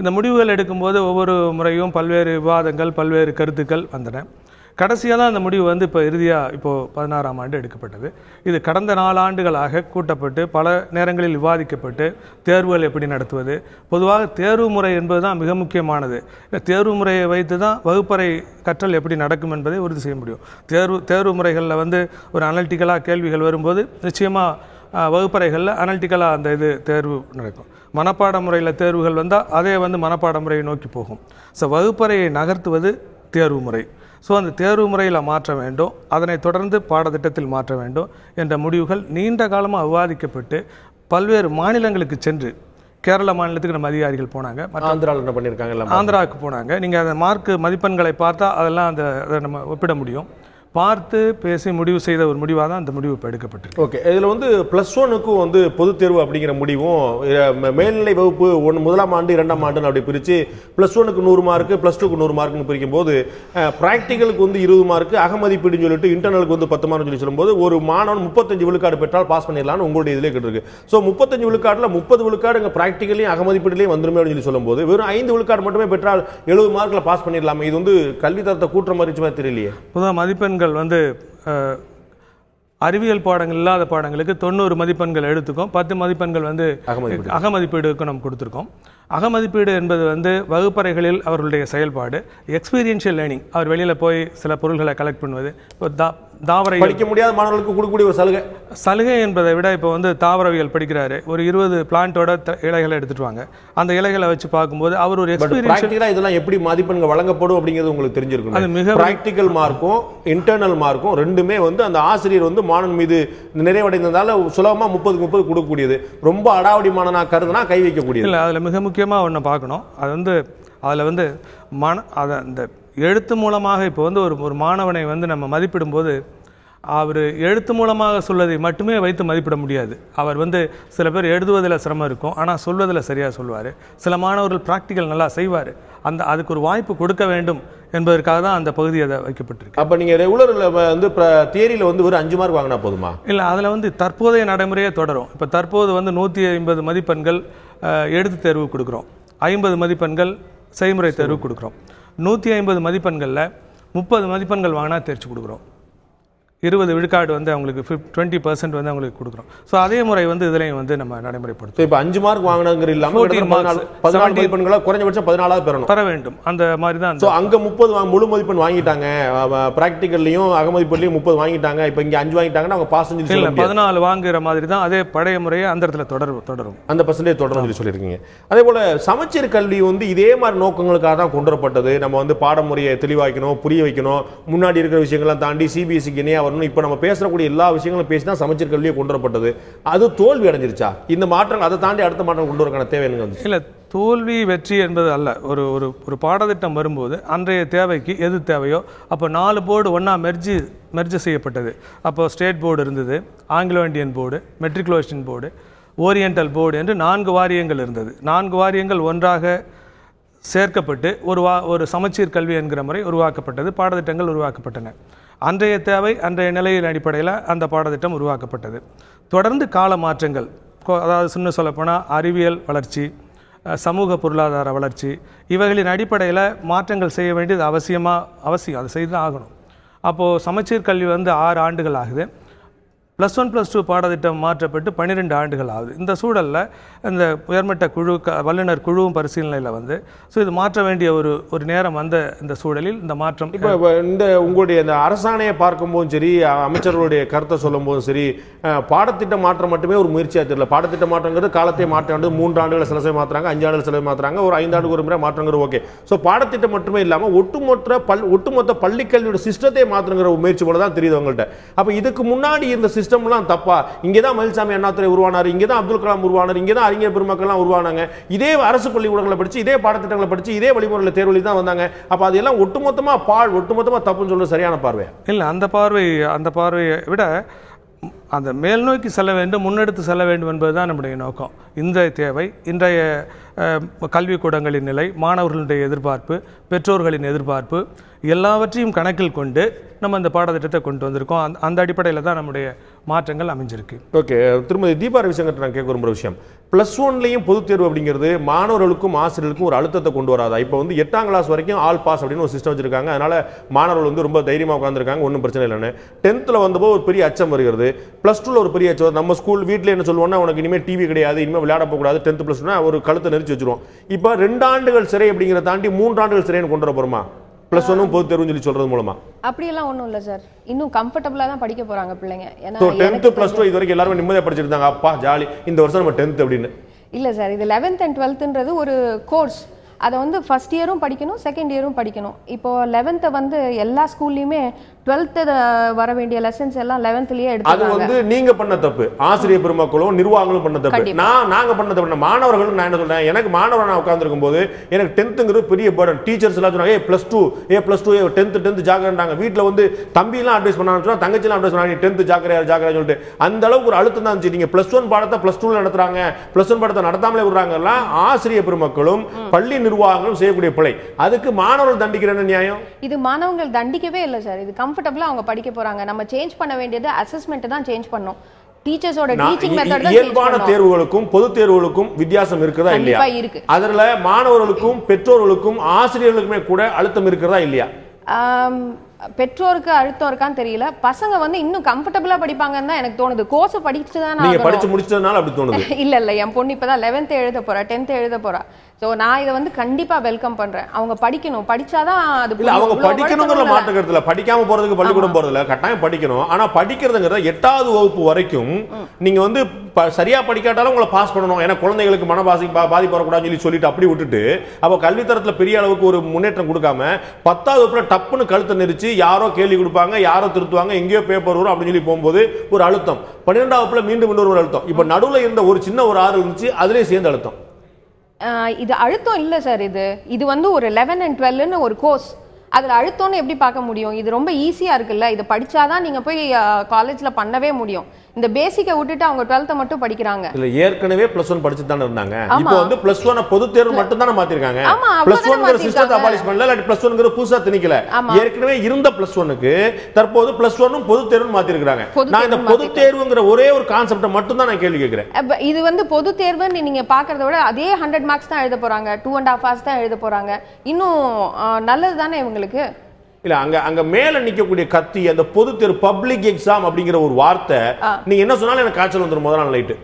இந்த முடிவுகள் எடுக்கும்போது ஒவ்வொரு முறையும் பல்வேறு விவாதங்கள், பல்வேறு கருத்துக்கள் வந்தன. கடைசியாக தான் அந்த முடிவு வந்து இப்போ 16ஆம் ஆண்டு எடுக்கப்பட்டது. இது கடந்த 4 ஆண்டுகளாக கூட்டப்பட்டு பல நேரங்களில் விவாதிக்கப்பட்டு தேர்வுகள் எப்படி நடத்துவது, பொதுவாக தேர்வு முறை என்பது தான் மிக முக்கியமானது. இந்த தேர்வு முறையை வைத்து தான் வகுப்பறை கற்றல் எப்படி நடக்கும் என்பதை உறுதி செய்ய முடியும். தேர்வு முறைகளில் வந்து ஒரு அனலிட்டிக்கலாக கேள்விகள் வரும்போது நிச்சயமாக வகுப்பறைகளில் அனலிட்டிக்கலாக அந்த தேர்வு நடக்கும். மனப்பாட முறையில் தேர்வுகள் வந்தால் அதே வந்து மனப்பாட முறையை நோக்கி போகும். ஸோ வகுப்பறையை நகர்த்துவது தேர்வு முறை. ஸோ அந்த தேர்வு முறையில் மாற்ற வேண்டும், அதனை தொடர்ந்து பாடத்திட்டத்தில் மாற்ற வேண்டும் என்ற முடிவுகள் நீண்ட காலமாக விவாதிக்கப்பட்டு பல்வேறு மாநிலங்களுக்கு சென்று, கேரள மாநிலத்துக்கு நம்ம அதிகாரிகள் போனாங்க, ஆந்திராவில் என்ன பண்ணியிருக்காங்க, ஆந்திராவுக்கு போனாங்க. நீங்கள் அந்த மார்க் மதிப்பெண்களை பார்த்தா அதெல்லாம் அதை நம்ம ஒப்பிட முடியும். பார்த்து பேசி முடிவு செய்த ஒரு முடிவாக தான் அந்த முடிவு இப்போ எடுக்கப்பட்டிருக்கு. ஓகே, இதில் வந்து +1க்கும் வந்து பொதுத் தேர்வு அப்படிங்கிற முடிவும் மேல்நிலை வகுப்பு 1ஆம் ஆண்டு 2ஆம் ஆண்டுன்னு அப்படி பிரித்து +1க்கு 100 மார்க்கு, +2க்கு 100 மார்க்குன்னு பிரிக்கும் போது ப்ராக்டிக்கலுக்கு வந்து 20 மார்க்கு, அகமதிப்பீடுன்னு சொல்லிட்டு இன்டர்னலுக்கு வந்து 10 மார்க்னு சொல்லி சொல்லும்போது ஒரு மாணவன் 35 விழுக்காடு பெற்றால் பாஸ் பண்ணிடலாம்னு உங்களுடைய இதிலே கேட்டிருக்கு. ஸோ 35 விழுக்காட்டில் 30 விழுக்காடு இங்கே ப்ராக்டிக்கலையும் அகமதிப்பீடுலையும் வந்துருமே அப்படின்னு சொல்லி சொல்லும்போது வெறும் 5 விழுக்காடு மட்டுமே பெற்றால் 70 மார்க்கில் பாஸ் பண்ணிடலாமே. இது வந்து கல்வி தரத்தை கூட்டுற மாதிரி தெரியலையே. பொதுவாக மதிப்பெண் வந்து அறிவியல் பாடங்கள் இல்லாத பாடங்களுக்கு 90 மதிப்பெண்கள் எடுத்துக்கும், 10 மதிப்பெண்கள் வந்து அகமதிப்பீடுக்கு நம்ம கொடுத்துருக்கோம். அகமதிப்பீடு என்பது வந்து வகுப்பறைகளில் அவர்களுடைய செயல்பாடு, எக்ஸ்பீரியன்ஷியல் லேர்னிங், அவர் வெளியில் போய் சில பொருள்களை கலெக்ட் பண்ணுவது, இப்போ தாவர படிக்க முடியாத மாணவர்களுக்கு கொடுக்கக்கூடிய ஒரு சலுகை என்பதை விட இப்போ வந்து தாவரவியல் படிக்கிறாரு, ஒரு 20 பிளான்ட்டோட இலைகளை எடுத்துட்டு வாங்க, அந்த இலைகளை வச்சு பார்க்கும்போது அவர் ஒரு எக்ஸ்பீரியன்ஸ் இதெல்லாம் எப்படி மதிப்பெண்கள் வழங்கப்படும் அப்படிங்கிறது உங்களுக்கு தெரிஞ்சிருக்கும். அது மிக பிராக்டிக்கல் மார்க்கும் இன்டர்னல் மார்க்கும் ரெண்டுமே வந்து அந்த ஆசிரியர் வந்து மாணவன் மீது நிறைவடைந்ததால சுலபமா 30 கொடுக்கக்கூடியது. ரொம்ப அடாவடி மாணவனா கருதுனா கை வைக்கக்கூடியது இல்லை. அதில் மிக முக்கியமாக ஒன்று பார்க்கணும். அது வந்து அதில் வந்து அதை அந்த எழுத்து மூலமாக இப்போ வந்து ஒரு மாணவனை வந்து நம்ம மதிப்பிடும்போது அவர் எழுத்து மூலமாக சொல்வதை மட்டுமே வைத்து மதிப்பிட முடியாது. அவர் வந்து சில பேர் எழுதுவதில் சிரமம் இருக்கும், ஆனால் சொல்வதில் சரியாக சொல்வார். சில மாணவர்கள் ப்ராக்டிக்கல் நல்லா செய்வார். அதுக்கு ஒரு வாய்ப்பு கொடுக்க வேண்டும் என்பதற்காக தான் அந்த பகுதி அதை வைக்கப்பட்டிருக்கு. அப்போ நீங்கள் ரெகுலரில் வந்து தியரியில் வந்து ஒரு 5 மார்க் வாங்கினா போதுமா? இல்லை, அதில் வந்து தற்போதைய நடைமுறையே தொடரும். இப்போ தற்போது வந்து 150 மதிப்பெண்கள் எழுத்து தேர்வு கொடுக்குறோம், 50 மதிப்பெண்கள் செய்முறை தேர்வு கொடுக்குறோம். 150 மதிப்பெண்களில் 30 மதிப்பெண்கள் வாங்கினா தேர்ச்சி கொடுக்குறோம். 20 விழுக்காடு வந்து அவங்களுக்கு 20% வந்து அவங்களுக்கு கொடுக்குறோம். ஸோ அதே முறை வந்து இதுலையும் வந்து நம்ம நடைமுறைப்படுத்தும். இப்போ 5 மார்க் வாங்கினங்கிற இல்லாமல் 14 மதிப்பெண்களா குறைஞ்சபட்சம் 14 பெற வேண்டும். அந்த மாதிரி தான். ஸோ அங்கே 30 முழு மதிப்பெண் வாங்கிட்டாங்க, ப்ராக்டிக்கல்லையும் அகமதிப்பெண்லையும் 30 வாங்கிட்டாங்க, இப்போ இங்கே 5 வாங்கிட்டாங்கன்னா அவங்க பாஸ் செஞ்சு இல்லை 14 வாங்குற மாதிரி தான் அதே பழைய முறையை அந்த இடத்துல தொடரும் அந்த பர்சன்டேஜ் தொடரும் சொல்லி சொல்லியிருக்கீங்க. அதே போல சமச்சீர் கல்வி வந்து இதே மாதிரி நோக்கங்களுக்காக தான் கொண்டு வரப்பட்டது. நம்ம வந்து பாடமுறையை தெளிவாக்கணும், புரிய வைக்கணும், முன்னாடி இருக்கிற விஷயங்கள்லாம் தாண்டி சிபிஎஸ்சிக்கு இணையாக வரணும். இப்போ நம்ம பேசக்கூடிய எல்லா விஷயங்களும் பேசி தான் சமச்சீர் கல்வியை கொண்டு வரப்பட்டது. அது தோல்வி அடைஞ்சிருச்சா? இந்த மாற்றம் அதை தாண்டி அடுத்த மாற்றம் கொண்டு வரக்கான தேவை என்ன? இல்லை, தோல்வி வெற்றி என்பது அல்ல. ஒரு பாடத்திட்டம் வரும்போது அன்றைய தேவைக்கு எது தேவையோ அப்போ 4 போர்டு ஒன்றா மெர்ஜ் செய்யப்பட்டது. அப்போ ஸ்டேட் போர்டு இருந்தது, Anglo Indian board, matriculation board, oriental board என்று 4 வாரியங்கள் இருந்தது. 4 வாரியங்கள் ஒன்றாக சேர்க்கப்பட்டு ஒரு சமச்சீர் கல்வி என்கிற முறை உருவாக்கப்பட்டது. பாடத்திட்டங்கள் உருவாக்கப்பட்டன. அன்றைய தேவை, அன்றைய நிலையின் அடிப்படையில் அந்த பாடத்திட்டம் உருவாக்கப்பட்டது. தொடர்ந்து கால மாற்றங்கள், அதாவது சின்ன சொல்லப்போனால் அறிவியல் வளர்ச்சி, சமூக பொருளாதார வளர்ச்சி, இவைகளின் அடிப்படையில் மாற்றங்கள் செய்ய வேண்டியது அவசியம். அதை செய்து தான் ஆகணும். அப்போது சமச்சீர் கல்வி வந்து 6 ஆண்டுகள் ஆகுது. +1 +2 பாடத்திட்டம் மாற்றப்பட்டு 12 ஆண்டுகள் ஆகுது. இந்த சூழலில் இந்த உயர்மட்ட குழு வல்லுநர் குழுவும் பரிசீலனையில் வந்து இது மாற்ற வேண்டிய ஒரு நேரம் வந்த இந்த சூழலில் இந்த மாற்றம். இப்போ இந்த உங்களுடைய இந்த அரசாணையை பார்க்கும்போதும் சரி, அமைச்சர்களுடைய கருத்தை சொல்லும் போதும் சரி, பாடத்திட்ட மாற்றம் மட்டுமே ஒரு முயற்சியாக தெரியல. பாடத்திட்ட மாற்றங்கிறது காலத்தை மாற்ற வேண்டியது 3 ஆண்டுகள் சில சமயம் மாற்றுறாங்க, 5 ஆண்டுகள் சில மாற்றுறாங்க, ஒரு 5 ஆண்டுக்கு ஒரு முறை மாற்றங்கிறது ஓகே. ஸோ பாடத்திட்டம் மட்டுமே இல்லாமல் ஒட்டுமொத்த பள்ளிக்கல்வியோட சிஸ்டத்தை மாற்றுங்கிற ஒரு முயற்சி போல தான் தெரியுது அவங்கள்ட்ட. அப்போ இதுக்கு முன்னாடி இந்த சிஸ்டம்லாம் தப்பா? இங்கே தான் மயில்சாமி அண்ணாதுரை உருவானார், இங்கே தான் அப்துல் கலாம் உருவானார், இங்கே தான் அறிஞர் பெருமக்கள்லாம் உருவானாங்க, இதே அரசு பள்ளிக்கூடங்களை படிச்சு, இதே பாடத்திட்டங்களை படிச்சு, இதே வழிமுறையில் தேர்வு தான் வந்தாங்க. அப்போ அதெல்லாம் ஒட்டுமொத்தமாக தப்புன்னு சொல்றது சரியான பார்வை இல்லை. அந்த பார்வையை விட அந்த மேல் நோக்கி செல்ல வேண்டும், முன்னெடுத்து செல்ல வேண்டும் என்பதுதான் நம்முடைய நோக்கம். இந்த தேவை, இன்றைய கல்விக்கூடங்களின் நிலை, மாணவர்களுடைய எதிர்பார்ப்பு, பெற்றோர்களின் எதிர்பார்ப்பு எல்லாவற்றையும் கணக்கில் கொண்டு நம்ம இந்த பாடத்திட்டத்தை கொண்டு வந்திருக்கோம். அந்த அடிப்படையில் தான் நம்முடைய மாற்றங்கள் அமைஞ்சிருக்கு. ஓகே, திருமதி தீபா ரவிசங்கர், நான் கேட்க விரும்புகிற விஷயம், +1லையும் பொதுத் தேர்வு அப்படிங்கிறது மாணவர்களுக்கும் ஆசிரியர்களுக்கும் ஒரு அழுத்தத்தை கொண்டு வராதா? இப்போ வந்து 8ஆம் கிளாஸ் வரைக்கும் ஆல் பாஸ் அப்படின்னு ஒரு சிஸ்டம் வச்சிருக்காங்க. அதனால மாணவர்கள் வந்து ரொம்ப தைரியமாக உட்காந்துருக்காங்க, ஒன்றும் பிரச்சனை இல்லைன்னு. 10th வந்தபோது ஒரு பெரிய அச்சம் வருகிறது, +2ல ஒரு பெரிய அச்சம். நம்ம ஸ்கூல் வீட்டில் என்ன சொல்லுவோம்னா, உனக்கு இனிமேல் டிவி கிடையாது, இனிமேல் விளையாட போகக்கூடாது, 10th +2 ஒரு கழுத்தை நெரிச்சு வச்சிருவோம். இப்போ 2 ஆண்டுகள் சிறை அப்படிங்கிறத தாண்டி 3 ஆண்டுகள் சிறைன்னு கொண்டு வர போறோமா? +1 பொது தேர்வுன்னு சொல்லி சொல்றது மூலமா அப்படியெல்லாம் ஒன்றும் இல்லை சார். இன்னும் கம்ஃபர்டபுளாக தான் படிக்க போறாங்க பிள்ளைங்க. ஏன்னா 10th +2 இது வரைக்கும் எல்லாரும் நிம்மதியாக படிச்சிட்டு இருந்தாங்க, அப்பா ஜாலி, இந்த வருஷம் நம்ம 10th அப்படின்னு. இல்லை சார், இது 11th and 12thன்றது ஒரு கோர்ஸ். அதை வந்து ஃபர்ஸ்ட் இயரும் படிக்கணும், செகண்ட் இயரும் படிக்கணும். இப்போ 11th வந்து எல்லா ஸ்கூல்லையுமே 12th வர வேண்டிய லெசன்ஸ் எல்லாம் 11thலயே அது வந்து நீங்க பண்ண தப்பு, ஆசிரியர் பெருமக்களும் நிர்வாகங்களும் பண்ண தப்பு. நாங்க பண்ண தப்பு. மாணவர்களும் நான் என்ன சொல்றேன், எனக்கு மாணவன் நான் உட்கார்ந்துருக்கும் போது எனக்கு 10th பெரிய பர்டன். டீச்சர்ஸ் எல்லாம் சொன்னாங்க, +2 10th ஜாக்கிரதாங்க. வீட்டில் வந்து தம்பி எல்லாம் அட்வைஸ் பண்ணாங்க, தங்கச்சி எல்லாம் அட்வைஸ் பண்ணாங்க, 10th ஜாக்கிரதையா சொல்லிட்டு அந்த அளவுக்கு ஒரு அழுத்தம் தான் இருந்துச்சு. நீங்க +1 பாடத்தை +2 நடத்துறாங்க, +1 பாடத்தை நடத்தாமலே விடுறாங்க. ஆசிரியர் பெருமக்களும் பள்ளி நிர்வாகங்களும் செய்யக்கூடிய பிழை. அதுக்கு மாணவர்கள் தண்டிக்கிற நியாயம்? இது மாணவர்கள் தண்டிக்கவே இல்லை சார். இது கம்ஃபர்டபுளா அவங்க படிக்க போறாங்க. நம்ம சேஞ்ச் பண்ண வேண்டியது அசஸ்மெண்ட் தான் சேஞ்ச் பண்ணோம். டீச்சர்ஸோட டீச்சிங் மெத்தட் தான். இயல்பான தேர்வுகளுக்கும் பொது தேர்வுகளுக்கும் வித்தியாசம் இருக்குதா இல்லையா? அதுல மாணவர்களுக்கும் பெற்றோர்களுக்கும் ஆசிரியர்களுக்குமே கூட அழுத்தம் இருக்கிறதா இல்லையா? பெற்றோருக்கு அழுத்தம் இருக்கான்னு தெரியல. பசங்க வந்து இன்னும் கம்ஃபர்டபுளா படிப்பாங்கன்னு தான் எனக்கு தோணுது. கோர்ஸ் படிச்சுதான் நீங்க படிச்சு முடிச்சதுனால அப்படி தோணுது? இல்ல என் பொண்ணு இப்பதான் 11th எழுத போறா, 10th எழுத போறா. சோ நான் இதை வந்து கண்டிப்பா வெல்கம் பண்றேன். அவங்க படிக்கணும், படிச்சாதான் அது. இல்ல அவங்க படிக்கணுங்கிற மாற்றுக்கிறதுல படிக்காம போறதுக்கு பள்ளிக்கூடம் போறதுல கட்டாயம் படிக்கணும். ஆனா படிக்கிறதுங்கிறத 8வது வகுப்பு வரைக்கும் நீங்க வந்து சரியா படிக்காட்டாலும் உங்களை பாஸ் பண்ணணும். ஏன்னா குழந்தைகளுக்கு பாதிப்பு வரக்கூடாதுன்னு சொல்லிட்டு அப்படி விட்டுட்டு அப்ப கல்வித்தரத்துல பெரிய அளவுக்கு ஒரு முன்னேற்றம் கொடுக்காம 10வது வகுப்புல டப்புன்னு கழுத்தை நெரிச்சு யாரோ கேள்வி கொடுப்பாங்க, யாரோ திருத்துவாங்க, எங்கேயோ பேப்பர் வரும் அப்படின்னு சொல்லி போகும்போது ஒரு அழுத்தம். 12வது வகுப்புல மீண்டும் இன்னொரு அழுத்தம். இப்ப நடுவுல இருந்த ஒரு சின்ன ஒரு ஆறு இருந்துச்சு, அதுலயே சேர்ந்து அழுத்தம். இது அழுத்தம் இல்ல சார். இது வந்து ஒரு 11 and 12ன்னு ஒரு கோர்ஸ். அதுல அழுத்தம்னு எப்படி பார்க்க முடியும்? இது ரொம்ப ஈஸியா இருக்குல்ல. இதை படிச்சாதான் நீங்க போய் காலேஜ்ல பண்ணவே முடியும். இந்த பேசிக்கை விட்டுட்டு அவங்க 12th மட்டும் படிக்கிறாங்க. இல்ல ஏற்கனவே +1 படிச்சு தான இருந்தாங்க. இப்போ வந்து +1 பொது தேர்வு மட்டும் தான மாத்திருக்காங்க. +1ங்கற சிஸ்டத்தை அபாலிஷ் பண்ணல, இல்ல +1ங்கற புதுசா திணிக்கல. ஏற்கனவே இருந்த +1க்கு தற்போது +1ம் பொது தேர்வு மாத்திருக்காங்க. நான் இந்த பொது தேர்வுங்கற ஒரே ஒரு கான்செப்ட மட்டும் தான் நான் கேள்வி கேக்குறேன். இது வந்து பொது தேர்வுன்னு நீங்க பாக்குறத விட அதே 100 மார்க்ஸ் தான் எழுத போறாங்க, 2.5 hours தான் எழுத போறாங்க. இன்னும் நல்லது தானே இவங்களுக்கு. இல்ல அங்க மேல நிக்கக்கூடிய கத்தி அந்த பொது தேர்வு பப்ளிக் எக்ஸாம் அப்படிங்கிற ஒரு வார்த்தை நீங்க என்ன சொன்னாலும் எனக்கு காய்ச்சல் வந்துரும் முதல் நாள் நைட்டு.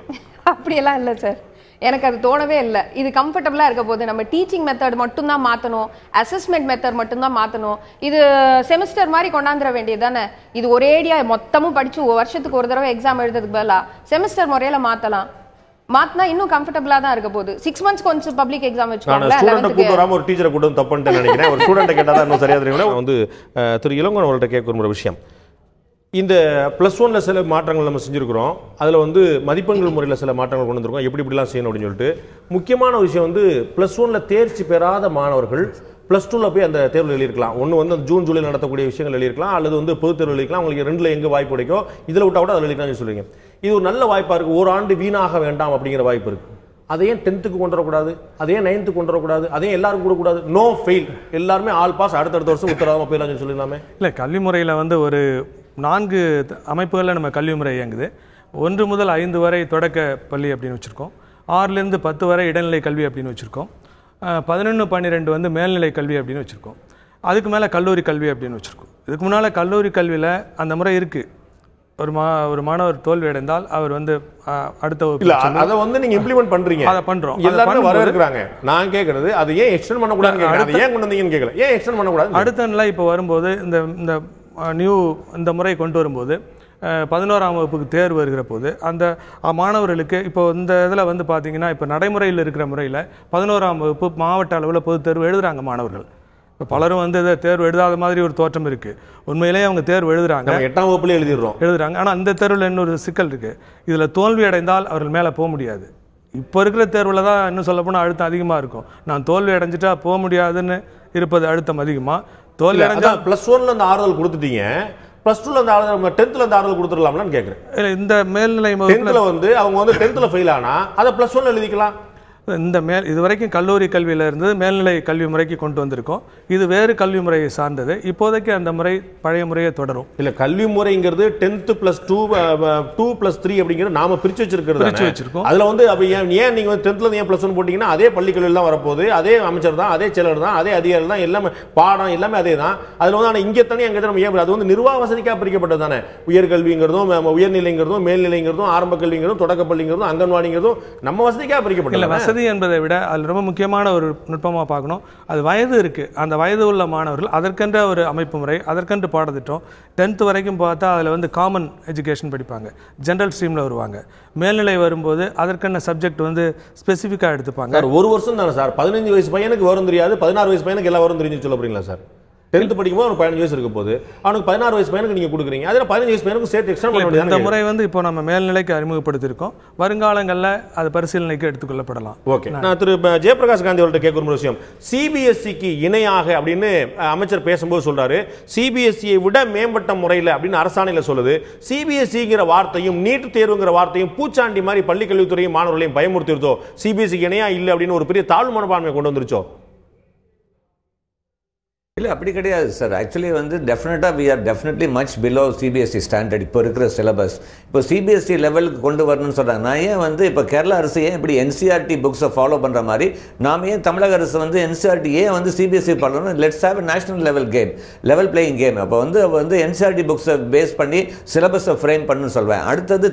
அப்படியெல்லாம் இல்ல சார், எனக்கு அது தோணவே இல்லை. இது கம்ஃபர்டபுளா இருக்க போது நம்ம டீச்சிங் மெத்தட் மட்டும் தான் மாத்தணும், அசஸ்மெண்ட் மெத்தட் மட்டும் தான் மாத்தணும். இது செமஸ்டர் மாதிரி கொண்டாந்துட வேண்டியது தானே. இது ஒரேடியா மொத்தமும் படிச்சு வருஷத்துக்கு ஒரு தடவை எக்ஸாம் எழுதுறதுக்கு பதிலா செமஸ்டர் முறையில மாத்தலாம். மாத்தினா இன்னும் கம்ஃபர்டபுளா தான் இருக்க போகுது. 6 months கொஞ்சம் பப்ளிக் எக்ஸாம் வச்சுக்கோங்களேன். ஸ்டூடெண்ட் கூட்டு வராம ஒரு டீச்சரை கூட்டு தப்புன்னு நினைக்கிறேன். ஒரு ஸ்டூடெண்ட் கேட்டா தான் இன்னும் சரியா தெரியும். வந்து திரு இளங்கோவன் அவர்கள்ட்ட கேட்க ஒரு விஷயம், இந்த +1ல சில மாற்றங்கள் நம்ம செஞ்சிருக்கிறோம். அதில் வந்து மதிப்பெண்கள் முறையில் சில மாற்றங்கள் கொண்டு வந்திருக்கோம், எப்படி இப்படிலாம் செய்யணும் அப்படின்னு சொல்லிட்டு. முக்கியமான விஷயம் வந்து +1ல தேர்ச்சி பெறாத மாணவர்கள் +2ல போய் அந்த தேர்வு எழுதியிருக்கலாம். ஒன்று வந்து ஜூன் ஜூலை நடத்தக்கூடிய விஷயங்கள் எழுதியிருக்கலாம், அல்லது வந்து பொது தேர்வு எழுதிக்கலாம். உங்களுக்கு 2ல எங்கே வாய்ப்பு கிடைக்கும், இதில் விட்டா கூட அதில் எழுதிக்கலாம்னு சொல்லுவீங்க. இது ஒரு நல்ல வாய்ப்பாக இருக்குது. ஒரு ஆண்டு வீணாக வேண்டாம் அப்படிங்கிற வாய்ப்பு இருக்குது. அதையே 10th கொண்டு வரக்கூடாது, அதையே 9th கொண்டு வரக்கூடாது, அதையே எல்லாரும் கொடுக்கூடாது, நோ ஃபெயில், எல்லாருமே ஆல் பாஸ், அடுத்தடுத்த வருஷம் உத்தரவாதமாக போயிடலாம்னு சொல்லிடலாமே. இல்லை, கல்வி முறையில் வந்து ஒரு 4 அமைப்புகளில் நம்ம கல்வி முறை இயங்குது. 1 முதல் 5 வரை தொடக்க பள்ளி அப்படின்னு வச்சுருக்கோம். 6லேருந்து 10 வரை இடைநிலை கல்வி அப்படின்னு வச்சுருக்கோம். 11, 12 வந்து மேல்நிலை கல்வி அப்படின்னு வச்சுருக்கோம். அதுக்கு மேலே கல்லூரி கல்வி அப்படின்னு வச்சுருக்கோம். இதுக்கு முன்னால் கல்லூரி கல்வியில் அந்த முறை இருக்குது. ஒரு மாணவர் தோல்வி அடைந்தால் அவர் வந்து அடுத்த அதை வந்து நீங்க இம்ப்ளிமெண்ட் பண்றீங்க, அதை பண்றோம், எல்லாரும் வரவேற்கிறாங்க. நான் கேக்குறது அது ஏன் எக்ஸ்டெண்ட் பண்ண கூடாதுன்னு கேக்குறேன். அது ஏன் கொண்டு வந்தீங்கன்னு கேக்கல, ஏன் எக்ஸ்டெண்ட் பண்ண கூடாது? அடுத்த நிலை இப்போ வரும்போது இந்த இந்த முறை கொண்டு வரும்போது 11ஆம் வகுப்புக்கு தேர்வு வருகிற போது அந்த மாணவர்களுக்கு இப்போ இந்த இதில் வந்து பார்த்தீங்கன்னா இப்போ நடைமுறையில் இருக்கிற முறையில் 11ஆம் வகுப்பு மாவட்ட அளவில் பொது தேர்வு எழுதுறாங்க மாணவர்கள். இப்போ பலரும் வந்து இதை தேர்வு எழுதாத மாதிரி ஒரு தோற்றம் இருக்குது. உண்மையிலேயே அவங்க தேர்வு எழுதுறாங்க, 8ஆம் வகுப்புலேயே எழுதுறாங்க. ஆனால் அந்த தேர்வில் இன்னொரு சிக்கல் இருக்குது. இதில் தோல்வி அடைந்தால் அவர்கள் மேலே போக முடியாது. இப்போ இருக்கிற தேர்வில் தான் இன்னும் சொல்ல போனால் அழுத்தம் அதிகமாக இருக்கும். நான் தோல்வி அடைஞ்சிட்டா போக முடியாதுன்னு இருப்பது அழுத்தம் அதிகமாக. தோல்வி அடைஞ்சால் +1ல அந்த ஆறுதல் கொடுத்துட்டீங்க, +2ல அந்த ஆறுதல் 10th அந்த ஆறுதல் கொடுத்துடலாம்னு கேட்குறேன். இல்லை, இந்த மேல்நிலை 10th வந்து அவங்க வந்து 10th ஃபெயில் ஆனா அதை +1ல எழுதிக்கலாம். இந்த இது வரைக்கும் கல்லூரி கல்வியில் இருந்து மேல்நிலை கல்வி முறைக்கு கொண்டு வந்திருக்கோம். இது வேறு கல்வி முறையை சார்ந்தது. இப்போதைக்கு அந்த முறை பழைய முறையே தொடரும். இல்ல, கல்வி முறைங்கிறது 10th +2 2+3 அப்படிங்கிறது நாம பிரிச்சு வச்சிருக்கோம். அதுல வந்து ஏன் நீங்க 10th ஏன் +1 போட்டீங்கன்னா அதே பள்ளி கல்வியில் தான் வரப்போகுது, அதே அமைச்சர் தான், அதே செயலர் தான், அதே அதிகாரி தான், எல்லாமே பாடம் எல்லாமே அதே தான். அதுல வந்து இங்கே தனி அங்கே நம்ம ஏன் அது வந்து நிர்வாக வசதிக்காக பிரிக்கப்பட்டது தானே. உயர்கல்விங்கிறதும் உயர்நிலைங்கிறதும் மேல்நிலைங்கிறதும் ஆரம்ப கல்விங்கிறதும் தொடக்க பள்ளிங்கிறதும் அங்கன்வாடிங்கிறதும் நம்ம வசதிக்காக பிரிக்கப்பட்டது. என்பதை விட அது ரொம்ப முக்கியமான ஒரு நுட்பமாக பார்க்கணும். அது வயது இருக்குது, அந்த வயது உள்ள மாணவர்கள் அதற்கென்ற ஒரு அமைப்பு முறை, அதற்கென்று பாடத்திட்டம். 10th வரைக்கும் பார்த்தா அதில் வந்து காமன் எஜுகேஷன் படிப்பாங்க, ஜென்ரல் ஸ்ட்ரீமில் வருவாங்க. மேல்நிலை வரும்போது அதற்கான சப்ஜெக்ட் வந்து ஸ்பெசிஃபிக்காக எடுத்துப்பாங்க. ஒரு வருஷம் தானே சார், 15 வயசு பையனுக்கு வரும் தெரியாது, 16 வயசு பையனுக்கு எல்லாம் வரும் தெரிஞ்சு சொல்ல போறீங்களா சார்? 10th படிக்கும்போது அவனுக்கு 15 வயசு இருக்க போது, அவனுக்கு 16 வயசு பையனுக்கு நீங்க கொடுக்குறீங்க, அதில் 15 வயசு பையனுக்கு சேர்த்து எக்ஸ்டெண்ட் பண்ண வேண்டியது. இந்த முறை வந்து இப்போ நம்ம மேல்நிலைக்கு அறிமுகப்படுத்தியிருக்கோம். வருங்காலங்களில் அது பரிசீலனைக்கு எடுத்துக்கொள்ளப்படலாம். ஓகே, நான் திரு ஜெயபிரகாஷ் காந்தி அவர்கிட்ட கேட்க ஒரு விஷயம், சிபிஎஸ்சிக்கு இணையாக அப்படின்னு அமைச்சர் பேசும்போது சொல்றாரு, சிபிஎஸ்சியை விட மேம்பட்ட முறையில் அப்படின்னு அரசாணையில் சொல்லுது. சிபிஎஸ்சிங்கிற வார்த்தையும் நீட் தேர்வுங்கிற வார்த்தையும் பூச்சாண்டி மாதிரி பள்ளிக்கல்வித்துறையும் மாணவர்களையும் பயமுறுத்திருச்சோ, சிபிஎஸ்சிக்கு இணையா இல்லை அப்படின்னு ஒரு பெரிய தாழ்வு மனப்பான்மை கொண்டு வந்துருச்சோ? இல்லை, அப்படி கிடையாது சார். ஆக்சுவலி வந்து டெஃபினட்டாக we are definitely much below CBSE standard. இப்போ இருக்கிற சிலபஸ் இப்போ சிபிஎஸ்சி லெவலுக்கு கொண்டு வரணும்னு சொல்கிறாங்க. நான் ஏன் வந்து இப்போ கேரளா அரசு ஏன் இப்படி என்சிஆர்டி புக்ஸை ஃபாலோ பண்ணுற மாதிரி நாம் ஏன் தமிழக அரசு வந்து என்சிஆர்டி ஏன் வந்து சிபிஎஸ்சி பண்ணணும்? Let's have national level playing game. அப்போ வந்து என்சிஆர்டி புக்ஸை பேஸ் பண்ணி சிலபஸை ஃப்ரேம் பண்ணணும்னு சொல்வேன். அடுத்தது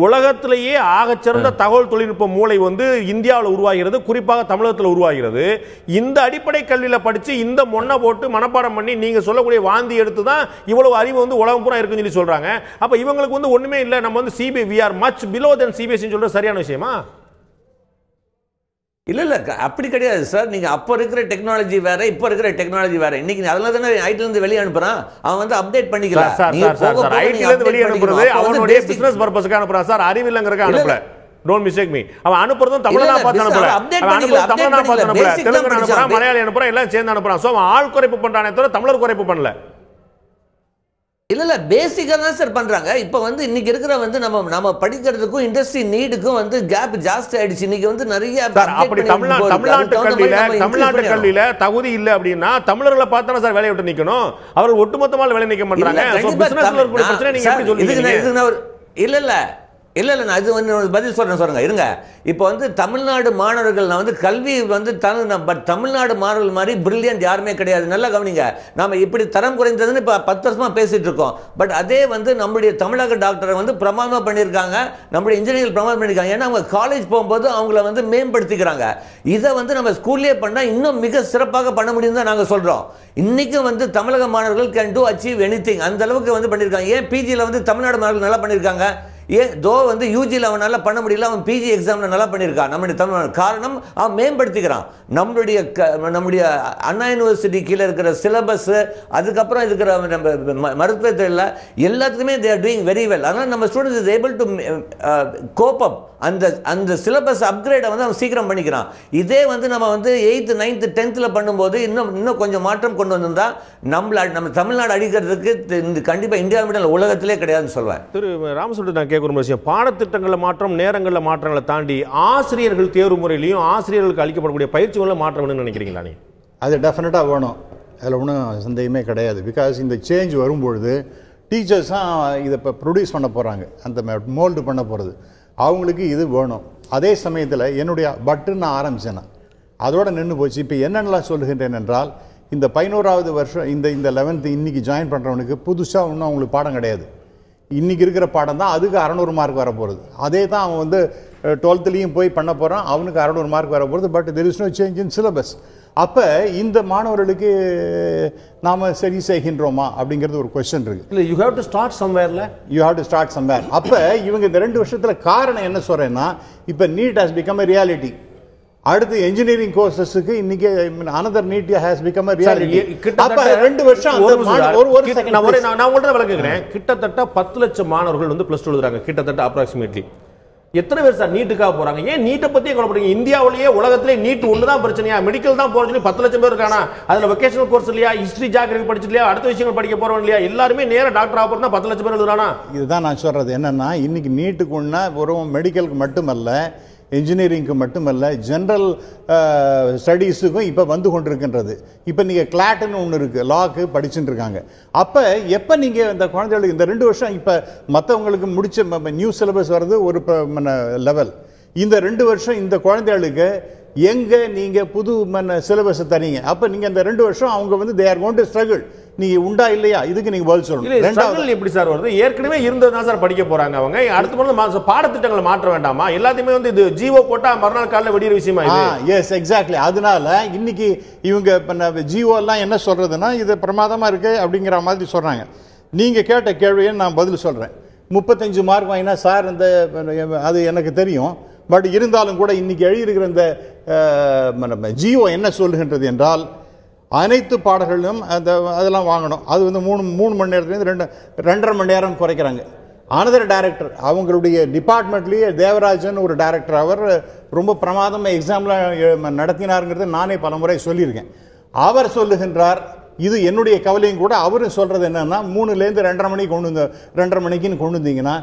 உலகத்திலேயே ஆகச்சிறந்த தகவல் தொழில்நுட்ப மூளை வந்து இந்தியாவில் உருவாகிறது, குறிப்பாக தமிழகத்தில் உருவாகிறது. இந்த அடிப்படை கல்வியில படிச்சு இந்த மொன்ன போட்டு மனப்பாடம் பண்ணி நீங்க சொல்லக்கூடிய வாந்தி எடுத்து தான் இவ்வளவு அறிவு வந்து உலகம் பூரா இருக்குன்னு சொல்லி சொல்றாங்க. அப்ப இவங்களுக்கு வந்து ஒண்ணுமே இல்ல, நம்ம வந்து CBSE we are much below than CBSE சொல்றது சரியான விஷயமா? இல்ல அப்படி கிடையாது சார். நீங்க அப்ப இருக்கிற டெக்னாலஜி வேற, இப்ப இருக்கிற டெக்னாலஜி வேற. இன்னைக்கு அதனால தானே ஐடில இருந்து வெளிய அனுப்புறான், அவன் வந்து அப்டேட் பண்ணிக்கலாம். ஐடில இருந்து வெளிய அனுப்புறது அவனுடைய பிசினஸ் பர்பஸ்க்கு அனுப்புறான் சார், அறிவில்லங்கறக்க அனுப்பல. Don't mistake me. அவன் அனுப்புறதும் தமிழனா பார்த்து அனுப்பல, அவன் அனுப்புறது தமிழனா பார்த்து அனுப்பல, தெலுங்கு அனுப்புறான், மலையாளி அனுப்புறான், எல்லாம் சேர்ந்து அனுப்புறான். சோ அவன் ஆள் குறைப்பு பண்றானே தவிர தமிழர் குறைப்பு பண்ணல. இல்ல பேசிக்கா தான் சார் பண்றாங்க. இப்ப வந்து இன்னைக்கு இருக்கிற வந்து நம்ம படிக்கிறதுக்கும் இண்டஸ்ட்ரி நீடுக்கும் வந்து கேப் ஜாஸ்தி ஆயிடுச்சு. இன்னைக்கு வந்து நிறைய அப்படி தமிழ்நாட்டு கல்வியில தகுதி இல்ல அப்படின்னா தமிழர்களை பார்த்தானே சார் வேலையை விட்டு நிக்கணும். அவர்கள் ஒட்டுமொத்தமாக வேலை நீக்கம் பண்றாங்க. இல்ல இல்லை இல்லை, நான் இது வந்து பதில் சொல்லுங்க இருங்க. இப்போ வந்து தமிழ்நாடு மாணவர்கள் நான் வந்து கல்வி வந்து பட் தமிழ்நாடு மாணவர்கள் மாதிரி பிரில்லியன்ட் யாருமே கிடையாது. நல்லா கவனிங்க, நம்ம இப்படி தரம் குறைந்ததுன்னு இப்போ 10 வருஷமாக பேசிட்டு இருக்கோம். பட் அதே வந்து நம்முடைய தமிழக டாக்டரை வந்து பிரமாதமாக பண்ணியிருக்காங்க, நம்முடைய இன்ஜினியரிங் பிரமாதம் பண்ணியிருக்காங்க. ஏன்னா அவங்க காலேஜ் போகும்போது அவங்கள வந்து மேம்படுத்திக்கிறாங்க. இதை வந்து நம்ம ஸ்கூல்லேயே பண்ணால் இன்னும் மிக சிறப்பாக பண்ண முடியும் தான் நாங்கள் சொல்கிறோம். இன்றைக்கும் வந்து தமிழக மாணவர்கள் கேன் டூ அச்சீவ் எனிதிங், அந்த அளவுக்கு வந்து பண்ணியிருக்காங்க. ஏன் பிஜியில் வந்து தமிழ்நாடு மாணவர்கள் நல்லா பண்ணியிருக்காங்க? ஏன் தோ வந்து யூஜியில் அவன் நல்லா பண்ண முடியல, அவன் பிஜி எக்ஸாமில் நல்லா பண்ணியிருக்கான் நம்முடைய தமிழ்நாடு. காரணம் அவன் மேம்படுத்திக்கிறான். நம்முடைய அண்ணா யூனிவர்சிட்டி கீழே இருக்கிற சிலபஸ், அதுக்கப்புறம் இருக்கிற நம்ம மருத்துவத்தில் எல்லாத்துக்குமே they are doing very well. அதனால் நம்ம students is able to cope up. அந்த சிலபஸ் அப்கிரேடை வந்து அவன் சீக்கிரம் பண்ணிக்கிறான். இதே வந்து நம்ம வந்து 8th 9th 10th பண்ணும்போது இன்னும் கொஞ்சம் மாற்றம் கொண்டு வந்திருந்தா நம்ம தமிழ்நாடு அடிக்கிறதுக்கு கண்டிப்பாக இந்தியா மீடியம் உலகத்திலே கிடையாதுன்னு சொல்வேன். திரு ராமசுப்ரமணியன், நான் கேட்குற விஷயம், பாடத்திட்டங்களில் மாற்றம், நேரங்களில் மாற்றங்களை தாண்டி ஆசிரியர்கள் தேர்வு முறையிலையும் ஆசிரியர்களுக்கு அளிக்கப்படக்கூடிய பயிற்சிகளில் மாற்றம் வேணும்னு நினைக்கிறீங்களா? நீ அது டெஃபினட்டாக வேணும், அதில் ஒன்றும் சந்தேகமே கிடையாது. பிகாஸ் இந்த சேஞ்ச் வரும்பொழுது டீச்சர்ஸ் தான் இதை இப்போ ப்ரொடியூஸ் பண்ண போகிறாங்க, அந்த மோல்டு பண்ண போகிறது, அவங்களுக்கு இது வேணும். அதே சமயத்தில் என்னுடைய பட்டுன்னு நான் ஆரம்பித்தேன், அதோடு நின்று போச்சு. இப்போ என்னென்னலாம் சொல்லுகின்றேன் என்றால், இந்த 11வது வருஷம் இந்த 11th இன்னைக்கு ஜாயின் பண்ணுறவனுக்கு புதுசாக ஒன்றும் அவங்களுக்கு பாடம் கிடையாது. இன்றைக்கி இருக்கிற பாடம் தான் அதுக்கு 600 மார்க் வர போகிறது. அதே தான் அவன் வந்து 12th போய் பண்ண போகிறான், அவனுக்கு 600 மார்க் வர போகிறது. But there is no change in syllabus. அப்போ இந்த மாணவர்களுக்கு நாம் சரி செய்கின்றோமா அப்படிங்கிறது ஒரு கொஸ்டின் இருக்குது. இல்லை, யூ ஹேவ் டு ஸ்டார்ட் சம்வேர்ல, you have to start somewhere. அப்போ இவங்க இந்த 2 வருஷத்தில் காரணம் என்ன சொல்கிறேன்னா, இப்போ NEET has become a reality. அடுத்து இன்ஜினியரிங் கோர்சஸ்க்கு இன்னைக்கு another NEET has become a reality. அப்ப 2 வருஷம் ஒரு செகண்ட் நான் உங்கள்ட்ட விளக்குகிறேன். கிட்டத்தட்ட 10 லட்சம் மாணவர்கள் வந்து +2 எழுதுறாங்க, கிட்டத்தட்ட அப்ராக்சிமேட்லி. எத்தனை பேர் சார் நீட்டுக்காக போறாங்க? ஏன் நீட்டை பத்தியே கவலைப்படுறீங்க? இந்தியாவிலேயே உலகத்திலே நீட் ஒண்ணுதான் பிரச்சனையா? மெடிக்கல் தான் போற சொல்லி 10 லட்சம் பேர் இருக்கானா? அதுல வொகேஷனல் கோர்ஸ் இல்லையா, ஹிஸ்டரி ஜியோகிராஃபி படிச்சிட்டு இல்லையா, அடுத்த விஷயங்கள் படிக்க போறவங்க இல்லையா, எல்லாருமே நேர டாக்டர் ஆக போறதா 10 லட்சம் பேர் எழுதுறானா? இதுதான் நான் சொல்றது. என்னன்னா, இன்னைக்கு நீட்டுக்கு ஒண்ணா வெறும் மெடிக்கலுக்கு மட்டுமல்ல, இன்ஜினியரிங்க்கு மட்டுமல்ல, ஜென்ரல் ஸ்டடீஸுக்கும் இப்போ வந்து கொண்டிருக்கின்றது. இப்போ நீங்கள் கிளாட்னு ஒன்று இருக்குது, லாக்கு படிச்சுட்டு இருக்காங்க. அப்போ எப்போ நீங்கள் இந்த குழந்தைகளுக்கு இந்த 2 வருஷம் இப்போ மற்றவங்களுக்கு முடிச்ச நியூ சிலபஸ் வர்றது ஒரு லெவல், இந்த 2 வருஷம் இந்த குழந்தைகளுக்கு எங்கே நீங்கள் புது சிலபஸ் தரீங்க? அப்போ நீங்கள் இந்த 2 வருஷம் அவங்க வந்து தே ஆர் கோயிங் டு ஸ்ட்ரகிள். நீங்க உண்டா இல்லையா இதுக்கு நீங்க பதில் சொல்லணும். ரெண்டாவது எப்படி சார் வருது? ஏற்கனவே இருந்ததுதான் சார் படிக்க போறாங்க அவங்க. அடுத்த முறை பாடத்திட்டங்களை மாற்ற வேண்டாமா? எல்லாத்தையுமே வந்து இது ஜிஓ போட்டா மறுநாள் காலையில் வெடிக்கிற விஷயமா இது? Yes, exactly. அதனால இன்னைக்கு இவங்க ஜிஓ எல்லாம் என்ன சொல்றதுன்னா, இது பிரமாதமா இருக்கு அப்படிங்கிற மாதிரி சொல்றாங்க. நீங்க கேட்ட கேள்வியை நான் பதில் சொல்றேன். 35 மார்க் வாங்கினா சார் இந்த அது எனக்கு தெரியும். பட் இருந்தாலும் கூட இன்னைக்கு எழுதியிருக்கிற இந்த ஜிஓ என்ன சொல்லுகின்றது என்றால், அனைத்து பாடல்களிலும் அதெல்லாம் வாங்கணும். அது வந்து 3 மணி நேரத்துலேருந்து 2.5 மணி நேரம் குறைக்கிறாங்க. அனதர் டைரக்டர் அவங்களுடைய டிபார்ட்மெண்ட்லேயே தேவராஜன் ஒரு டைரக்டர், அவர் ரொம்ப பிரமாதமாக எக்ஸாம்லாம் நடத்தினாருங்கிறது நானே பல முறை சொல்லியிருக்கேன். அவர் சொல்லுகின்றார், இது என்னுடைய கவலையும் கூட. அவரும் சொல்கிறது என்னன்னா, 3லேருந்து 2.5 மணிக்கு 2.5 மணிக்குன்னு கொண்டு வந்தீங்கன்னா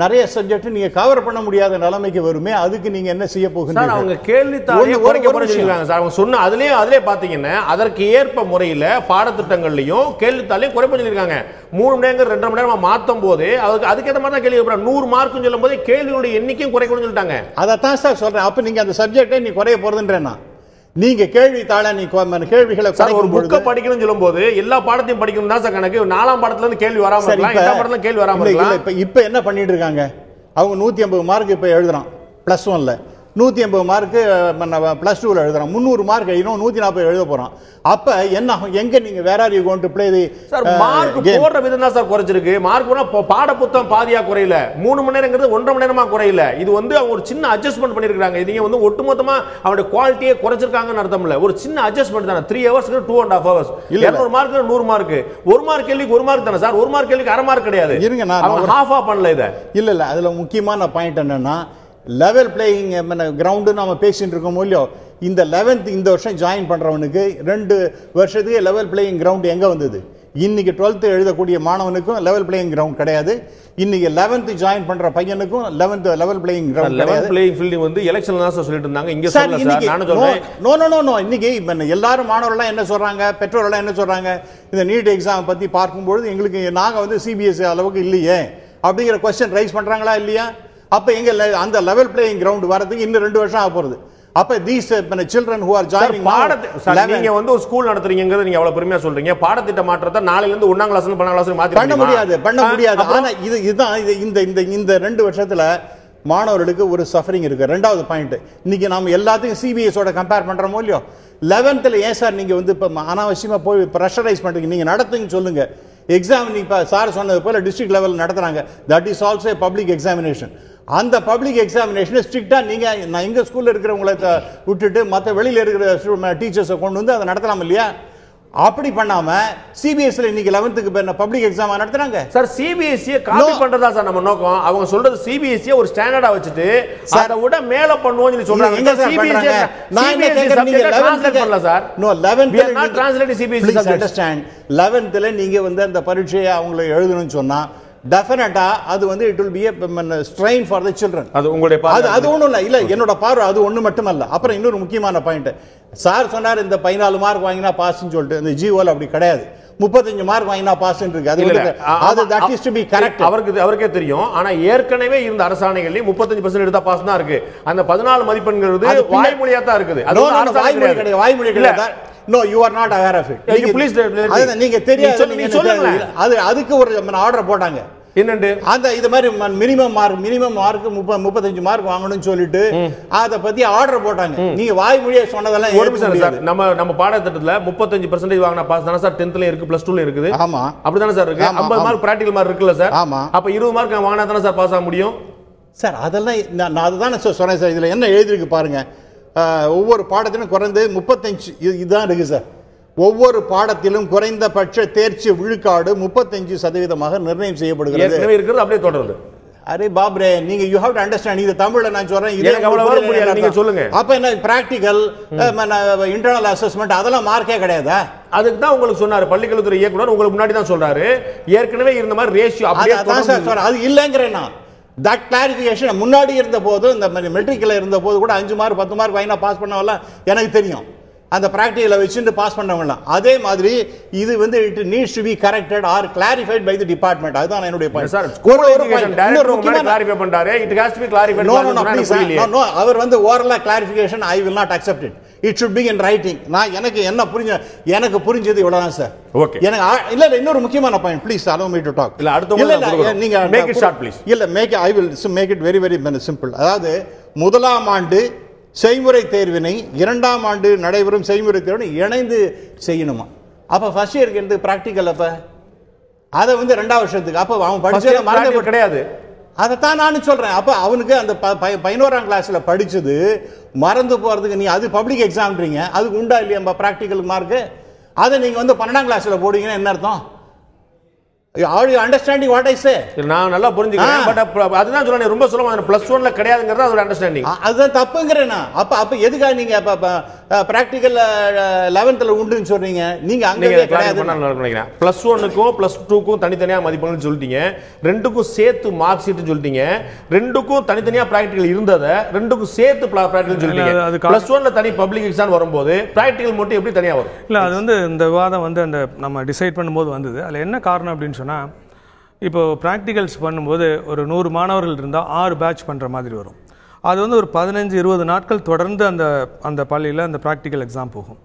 நிறைய சப்ஜெக்ட் நீங்க கவர் பண்ண முடியாத நிலைமைக்கு வருமே. அதுக்கு நீங்க என்ன செய்ய போகிறீங்க? அவங்க கேள்வித்தாளே குறைக்கப்படுறாங்க சார். அவங்க சொன்ன அதிலே பாத்தீங்கன்னா அதற்கு ஏற்ப முறையில் பாடத்திட்டங்கள்லையும் கேள்வித்தாளையும் குறைப்பு சொல்லியிருக்காங்க. 3 மணி நேரம் 2.5 மணி நேரமா மாற்றும் போது அதுக்கேற்ற மாதிரி தான் கேள்வி 100 மார்க்குன்னு சொல்லும் போது கேள்வியுடைய எண்ணிக்கையும் குறைக்கணும்னு சொல்லிட்டாங்க. அதைத்தான் சார் சொல்றேன். அப்ப நீங்க அந்த சப்ஜெக்டை நீ குறைய போறதுன்றேன்னா, நீங்க கேள்வித்தாள நீ கேள்விகளை ஒரு புக்க படிக்கணும்னு சொல்லும் போது எல்லா பாடத்தையும் படிக்கணும் தான் சார் கணக்கு. 4ஆம் பாடத்துல இருந்து கேள்வி வராம இருக்கலாம், 8ஆம் பாடத்துல கேள்வி வராம இருக்கலாம். இப்ப என்ன பண்ணிட்டு இருக்காங்க? அவங்க 150 மார்க் இப்ப எழுதுறான் +1ல, 150 மார்க் +2ல எழுதுறான், 300 மார்க் எழுதணும், 140 எழுத போறான். அப்ப என்ன எங்க நீங்க வேற are you going to play the sir? Mark போடுற விதம் தான் சார் குறைச்சிருக்கு. மார்க் போனா பாட புத்தகம் பாதியா குறையல, 3 மணி நேரங்கிறது 1.5 மணி நேரமா குறையல. இது வந்து அவங்க ஒரு சின்ன அட்ஜஸ்ட்மெண்ட் பண்ணிருக்காங்க. இது வந்து ஒட்டுமொத்தமா அவருடைய குவாலிட்டியை குறைச்சிருக்காங்கன்னு அர்த்தம் இல்ல. ஒரு சின்ன அட்ஜஸ்ட்மெண்ட் தானே. 3 ஹவர்ஸ்க்கு 2.5 ஹவர்ஸ், 200 மார்க் 100 மார்க், 1 மார்க் கேள்விக்கு 1 மார்க் தானே சார். 1 மார்க் கேள்விக்கு அரை மார்க் கிடையாது. இருங்க, நான் ஹாஃபா பண்ணல இத. இல்ல அதுல முக்கியமான பாயிண்ட் என்னன்னா, லெவல் பிளேயிங் கிரவுண்டு நம்ம பேசிட்டு இருக்கோம் இல்லையோ, இந்த 11th இந்த வருஷம் ஜாயின் பண்றவனுக்கு 2 வருஷத்துக்கு லெவல் பிளேயிங் கிரவுண்ட் எங்க வந்தது? இன்னைக்கு 12th எழுதக்கூடிய மாணவனுக்கும் லெவல் பிளேயிங் கிரவுண்ட் கிடையாது. இன்னைக்கு 11th ஜாயின் பண்ற பையனுக்கும் 11th லெவல் பிளேயிங் கிரவுண்ட் கிடையாது. லெவல் பிளேயிங் ஃபீல்ட் வந்து எலெக்ஷன்ல தான் சொல்லிட்டு இருந்தாங்க. இங்க சொல்லல சார், நானே சொல்றேன். நோ இன்னைக்கு எல்லாரும் மாணவர்கள் என்ன சொல்றாங்க, பெற்றோர்கள் என்ன சொல்றாங்க, இந்த நீட் எக்ஸாம் பத்தி பார்க்கும்போது எங்களுக்கு நாங்க வந்து சிபிஎஸ்இ அளவுக்கு இல்லையே அப்படிங்கிற क्वेश्चन ரைஸ் பண்றாங்களா இல்லையா? அப்ப எங்க அந்த லெவல் பிளேயிங் கிரவுண்ட் வரதுக்கு இன்னும் 2 வருஷம் ஆக போறது. அப்ப these children who are joining நீங்க வந்து ஒரு ஸ்கூல் நடத்துறீங்கங்கறது நீங்க அவ்வளவு பெருமையா சொல்றீங்க. பாடத்திட்ட மாற்றத்தை நாளையில இருந்து 1ஆம் கிளாஸ்ல 12ஆம் கிளாஸ்ல மாத்தி பண்ண முடியாது. ஆனா இதுதான் இந்த 2 வருஷத்துல மாணவர்களுக்கு ஒரு சஃபரிங் இருக்கு. ரெண்டாவது பாயிண்ட், இன்னைக்கு நாம எல்லாத்தையும் சிபிஎஸோட கம்பேர் பண்றோமோ இல்லையோ, 11th ஏன் சார் நீங்க வந்து இப்ப அனாவசியமா போய் ப்ரெஷரைஸ் பண்றீங்க? நீங்க நடத்துங்க சொல்லுங்க. எக்ஸாம் இப்ப சார் சொன்னது போல டிஸ்ட்ரிக்ட் லெவல் நடத்துறாங்க. That is also a public examination. அந்த பப்ளிக் எக்ஸாமினேஷன் ஸ்ட்ரிக்டா நீங்க நான் எங்க ஸ்கூல்ல இருக்கிறவங்களை விட்டுட்டு மற்ற வெளியில இருக்கிற டீச்சர்ஸை கொண்டு வந்து அதை நடத்தலாம் இல்லையா? அப்படி பண்ணாம சிபிஎஸ்ல இன்னைக்கு 11th பப்ளிக் எக்ஸாம் நடத்துறாங்க சார். சிபிஎஸ்இ காப்பி பண்றதா சார் நம்ம நோக்கம். அவங்க சொல்றது சிபிஎஸ்இ ஒரு ஸ்டாண்டர்டா வச்சுட்டு அதை விட மேல பண்ணுவோம்னு சொல்லி சொல்றாங்க. எங்க சார் பண்றாங்க? நான் என்ன கேக்குறேன், நீங்க 11th பண்ணல சார். No 11th we are not translating CBSE please subjects. understand 11th நீங்க வந்து அந்த பரீட்சையை அவங்களை எழுதணும்னு சொன்னா டெஃபினட்டா அது வந்து it will be a strain for the children. அது உங்களுடைய அது ஒண்ணும் இல்ல என்னோட பார்வை அது ஒண்ணு மட்டுமல்ல. அப்புறம் இன்னொரு முக்கியமான பாயிண்ட், சார் சொன்னார் இந்த 14 மார்க் வாங்கினா பாஸ்ன்னு சொல்லிட்டு, இந்த ஜிஓல அப்படி கிடையாது. 35 மார்க் வாங்கினா பாஸ் இருக்கு. அது that is to be correct. அவருக்கே தெரியும். ஆனா ஏற்கனவே இருந்த அரசாணைகள்ல 35% எடுத்தா பாஸ் தான் இருக்கு. அந்த 14 மதிப்பெண்கிறது வாய்மொழியா தான் இருக்குது. அது வாய்மொழி கிடையாது. வாய்மொழி கிடையாது. No, you are not aware of it. நீங்க தெரியாது. அது அதுக்கு ஒரு ஆர்டர் போட்டாங்க. என்னண்டு அந்த இது மாதிரி மினிமம் மார்க் 35 மார்க் வாங்கணும்னு சொல்லிட்டு அத பத்தி ஆர்டர் போட்டாங்க. நீங்க வாய்மொழியா சொன்னதெல்லாம் ஒரு நிமிஷம் சார். நம்ம பாடத்திட்டத்துல 35% வாங்கினா பாஸ் தானே சார்? 10th இருக்கு, +2 இருக்குது. ஆமா, அப்படிதானே சார் இருக்கு. 50 மார்க் பிராக்டிகல் மார்க் இருக்குல்ல சார்? ஆமா. அப்ப 20 மார்க் வாங்கினா தானே சார் பாஸ் ஆக முடியும் சார்? அதெல்லாம் நான் அதுதான் சொன்னேன் சார். இதுல என்ன எழுதிருக்கு பாருங்க. ஒவ்வொரு பாடத்திலும் குறைந்து 35 இதுதான் இருக்கு சார். ஒவ்வொரு பாடத்திலும் குறைந்தபட்ச தேர்ச்சி விழுக்காடு 35% நிர்ணயம் செய்யப்படுகிறது. அப்படியே தொடருது. அரே பாப்ரே, நீங்க யூ ஹேவ் டு அண்டர்ஸ்டாண்ட். இது தமிழ்ல நான் சொல்றேன், நீங்க சொல்லுங்க. அப்ப என்ன பிராக்டிகல் இன்டர்னல் அசஸ்மெண்ட் அதெல்லாம் மார்க்கே கிடையாதா? அதுக்கு தான் உங்களுக்கு சொன்னாரு பள்ளிக்கல்வித்துறை இயக்குனர், உங்களுக்கு முன்னாடி தான் சொல்றாரு ஏற்கனவே இருந்த மாதிரி ரேஷியோ அப்படியே சார். அது இல்லங்கிறேன் நான். தட் கிளாரிஃபிகேஷன் முன்னாடி இருந்த போது, இந்த மெட்ரிக்ல இருந்த போது கூட 5 மார்க் 10 மார்க் வாங்கினா பாஸ் பண்ணவெல்லாம் எனக்கு தெரியும். அந்த பிராக்டிகலை வச்சுட்டு பாஸ் பண்ணவங்கலாம். அதே மாதிரி இது வந்து it needs to be corrected or clarified by the department. அதுதான் என்னுடைய பாயிண்ட் சார். கிளாரிஃபை பண்றாரு. It has to be clarified. No அவர் வந்து ஓரலா clarification I will not accept it. It should be in writing. நான் எனக்கு புரிஞ்சது இவ்வளவுதான் சார். ஓகே. எனக்கு இல்ல இன்னொரு முக்கியமான point, please allow me to talk. இல்ல அடுத்து நீங்க மேக் இட் ஷார்ட் ப்ளீஸ். இல்ல I will make it very very simple. அதாவது முதலாம் ஆண்டு செய்முறை தேர்வினை 2ஆம் ஆண்டு நடைபெறும் செய்முறை தேர்வினை இணைந்து செய்யணுமா? அப்ப ஃபர்ஸ்ட் இயருக்கு இருந்து பிராக்டிக்கல் அப்ப அதை வந்து 2ஆம் வருஷத்துக்கு அப்ப அவன் படிச்சது மறந்து கிடையாது. அதைத்தான் நான் சொல்றேன். அப்ப அவனுக்கு அந்த 11ஆம் கிளாஸ்ல படிச்சது மறந்து போறதுக்கு நீ அது பப்ளிக் எக்ஸாம்ன்றீங்க, அதுக்கு உண்டா இல்லையா பிராக்டிக்கல் மார்க்? அதை நீங்க வந்து 12ஆம் கிளாஸ்ல போடுவீங்கன்னா என்ன அர்த்தம்? Are you understanding what I say? நான் நல்லா புரிஞ்சுக்கிறேன். பட் அதுதான் சொல்றேன், ரொம்ப சுலபமா +1ல கிடையாதுங்கறது அதோட அண்டர்ஸ்டாண்டிங். அதுதான் தப்புங்கறேனா? அப்ப எதுக்கா நீங்க பிராக்டிகல் 11th உண்டுன்னு சொல்றீங்க? நீங்க அங்கவே கிடையாது நினைக்கிறேன். +1க்கும் +2க்கும் தனித்தனியா மதிப்பெண்கள் சொல்லிட்டீங்க, 2க்கும் சேர்த்து மார்க் ஷீட் சொல்லிட்டீங்க, 2க்கும் தனித்தனியா பிராக்டிகல் இருந்தத 2க்கும் சேர்த்து பிராக்டிகல் சொல்லிட்டீங்க. +1ல தனி பப்ளிக் எக்ஸாம் வரும்போது பிராக்டிகல் மட்டும் எப்படி தனியா வரும்? இல்ல அது வந்து இந்த விவாதம் வந்து அந்த நம்ம டிசைட் பண்ணும்போது வந்தது. அதுல என்ன காரணம் அப்படின்னு சொன்னா, இப்போ ப்ராக்டிகல்ஸ் பண்ணும்போது ஒரு 100 மாணவர்கள் இருந்தால் 6 பேட்ச் பண்ணுற மாதிரி வரும். அது வந்து ஒரு 15-20 நாட்கள் தொடர்ந்து அந்த பள்ளியில் அந்த ப்ராக்டிக்கல் எக்ஸாம் போகும்.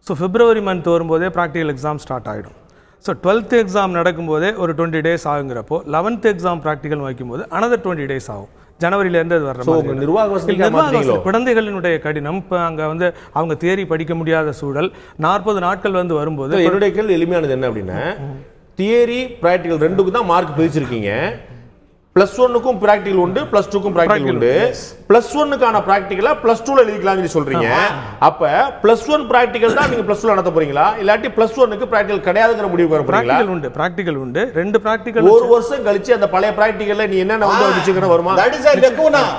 ஸோ பிப்ரவரி மந்த் வரும்போதே ப்ராக்டிக்கல் எக்ஸாம் ஸ்டார்ட் ஆகிடும். ஸோ 12th எக்ஸாம் நடக்கும்போதே ஒரு 20 days ஆகுங்கிறப்போ 11th எக்ஸாம் ப்ராக்டிக்கல் வைக்கும்போது another 20 days ஆகும். ஜனவரியிலேருந்து அது வர்ற நிர்வாக குழந்தைகளினுடைய கடினம். இப்போ அங்கே வந்து அவங்க தியரி படிக்க முடியாத சூழல் 40 நாட்கள் வந்து வரும்போது என்னுடைய கேள்வி எளிமையானது என்ன அப்படின்னா, தியரி பிராக்டிகல் 2க்கு தான் மார்க் பிரிச்சிருக்கீங்க. +1க்கும் பிராக்டிகல் உண்டு, +2க்கும் பிராக்டிகல் உண்டு. +1க்கான பிராக்டிகலா +2ல எழுதிக்கலாம்னு சொல்றீங்க. அப்ப +1 பிராக்டிகல் தான் நீங்க +2ல நடத்த போறீங்களா, இல்லாட்டி +1க்கு பிராக்டிகல் கிடையாதுங்கிற முடிவுக்கு வர போறீங்களா? பிராக்டிகல் உண்டு 2 பிராக்டிகல். ஒரு வருஷம் கழிச்சு அந்த பழைய பிராக்டிகல்ல நீ என்னென்ன வந்து வச்சுக்கணும் வருமா?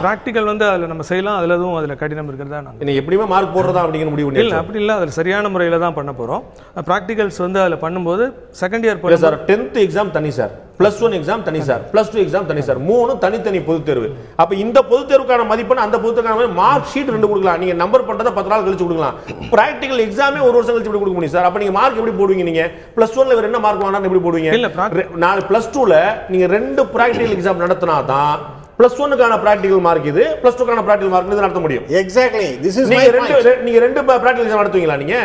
பிராக்டிகல் வந்து அதுல நம்ம செய்யலாம். அதுல கடினம் இருக்கிறதா நீங்க எப்படியுமே மார்க் போடுறதா அப்படிங்கிற முடிவு இல்ல. அப்படி இல்ல, அதுல சரியான முறையில தான் பண்ண போறோம். பிராக்டிகல்ஸ் வந்து அதுல பண்ணும்போது second year sir 10th exam தனி சார், +1 எக்ஸாம் தனி சார், +2 எக்ஸாம் தனி சார், 3 தனித்தனி பொதுத் தேர்வு. அப்ப இந்த பொதுத் தேர்வுக்கான மதிப்பெண் அந்த பொதுத் தேர்வுக்கான மார்க் ஷீட் 2 கொடுக்கலாம். நீங்க நம்பர் பண்றத 10 நாள் கழிச்சு கொடுக்கலாம். பிராக்டிகல் எக்ஸாமே ஒரு வருஷம் கழிச்சு கொடுக்க முடியும் சார். அப்ப நீங்க மார்க் எப்படி போடுவீங்க? நீங்க +1ல வேற என்ன மார்க் வாங்கினா எப்படி போடுவீங்க? இல்ல +2ல நீங்க 2 பிராக்டிகல் எக்ஸாம் நடத்தினா தான் +1க்கான பிராக்டிகல் மார்க் இது, +2க்கான பிராக்டிகல் மார்க் இது நடத்த முடியும். எக்ஸாக்ட்லி திஸ் இஸ் நீங்க ரெண்டு பிராக்டிகல் எக்ஸாம் நடத்துவீங்களா? நீங்க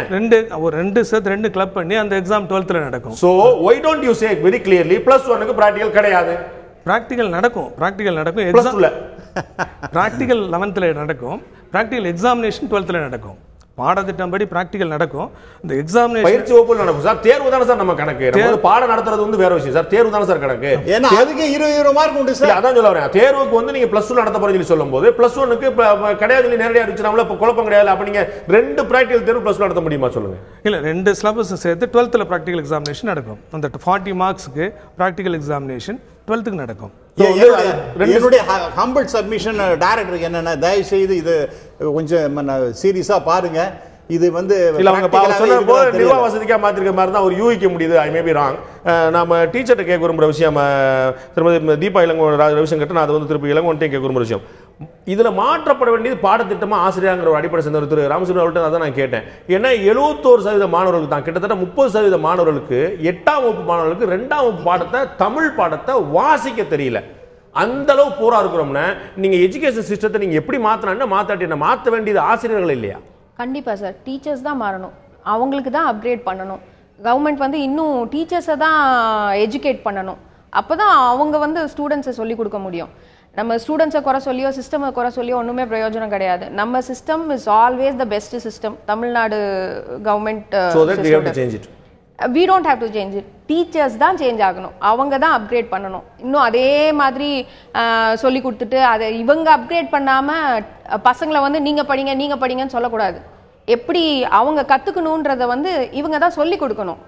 ரெண்டு சேர்த்து 2 கிளப் பண்ணி அந்த எக்ஸாம் 12th நடக்கும். So why don't you say very clearly +1க்கு பிராக்டிகல் கிடையாது? பிராக்டிகல் நடக்கும் +2ல பிராக்டிகல் 11th நடக்கும், பிராக்டிகல் எக்ஸாமினேஷன் 12th நடக்கும். பாடத்திட்டம் படி பிராக்டிகல் நடக்கும், இந்த எக்ஸாமினேஷன் பயிற்சி வகுப்புல நடக்கும் சார். தேர்வு தானே சார் நம்ம கணக்கு, நம்ம பாடம் நடத்துறது வந்து வேற விஷயம் சார். தேர்வு தானே சார் கணக்கு. ஏன்னா அதுக்கு 20 மார்க் உண்டு சார். அதான் சொல்ல வரேன், தேர்வுக்கு வந்து நீங்க +2 நடத்த போறீங்க சொல்லி சொல்லும்போது +1க்கு கிடையாது சொல்லி நேரடியா அடிச்சுனால குழப்பம் கிடையாது. அப்ப நீங்க 2 பிராக்டிகல் தேர்வு +2 நடத்த முடியுமா சொல்லுங்க? இல்ல 2 சிலபஸ் சேர்த்து 12th பிராக்டிகல் எக்ஸாமினேஷன் நடக்கும். அந்த 40 மார்க்ஸ்க்கு பிராக்டிகல் எக்ஸாமினேஷன் 12th நடக்கும். என்னுடைய ஹம்பிள் சப்மிஷன் டைரக்டருக்கு என்னன்னா, தயவு செய்து இது கொஞ்சம் சீரியஸா பாருங்க. இது வந்து நிர்வாக வசதிக்கா மாத்திருக்க மாதிரி தான் ஒரு யூகிக்க முடியுது. ஐ மே பி ராங். நம்ம டீச்சர்ட்ட கேட்க விரும்புற விஷயம், திருமதி தீபா இளங்கோ ரவிசங்கர், நான் அதை வந்து திருப்பி இளங்கோன்ட்டையும் கேட்க விரும்புற விஷயம், இதுல மாற்றப்பட வேண்டியது பாடத்திட்டமா ஆசிரியங்கிற ஒரு அடிப்படை சேர்ந்த திரு ராமசுப்ரமணியம் அவர்கிட்ட தான் நான் கேட்டேன். ஏன்னா 71% மாணவர்களுக்கு தான், கிட்டத்தட்ட 30% மாணவர்களுக்கு 8ஆம் வகுப்பு மாணவர்களுக்கு 2ஆம் வகுப்பு பாடத்தை, தமிழ் பாடத்தை வாசிக்க தெரியல. அந்த அளவு போரா இருக்கிறோம்னா நீங்க எஜுகேஷன் சிஸ்டத்தை நீங்க எப்படி மாத்தினா மாத்தாட்டி மாற்ற வேண்டியது ஆசிரியர்கள் இல்லையா? கண்டிப்பா சார், டீச்சர்ஸ் தான் மாறணும், அவங்களுக்கு தான் அப்கிரேட் பண்ணணும். கவர்மெண்ட் வந்து இன்னும் டீச்சர்ஸை தான் எஜுகேட் பண்ணணும். அப்போதான் அவங்க வந்து ஸ்டூடெண்ட்ஸை சொல்லிக் கொடுக்க முடியும். நம்ம ஸ்டூடெண்ட்ஸை குறை சொல்லியோ சிஸ்டமை குறை சொல்லியோ ஒன்றுமே பிரயோஜனம் கிடையாது. நம்ம system is always the best system. Tamil Nadu government we don't have to change it. Teachers தான் சேஞ்ச் ஆகணும், அவங்க தான் அப்கிரேட் பண்ணணும். இன்னும் அதே மாதிரி சொல்லி கொடுத்துட்டு அதை இவங்க அப்கிரேட் பண்ணாமல் பசங்களை வந்து நீங்கள் படிங்கன்னு சொல்லக்கூடாது. எப்படி அவங்க கற்றுக்கணுன்றதை வந்து இவங்க தான் சொல்லி கொடுக்கணும்.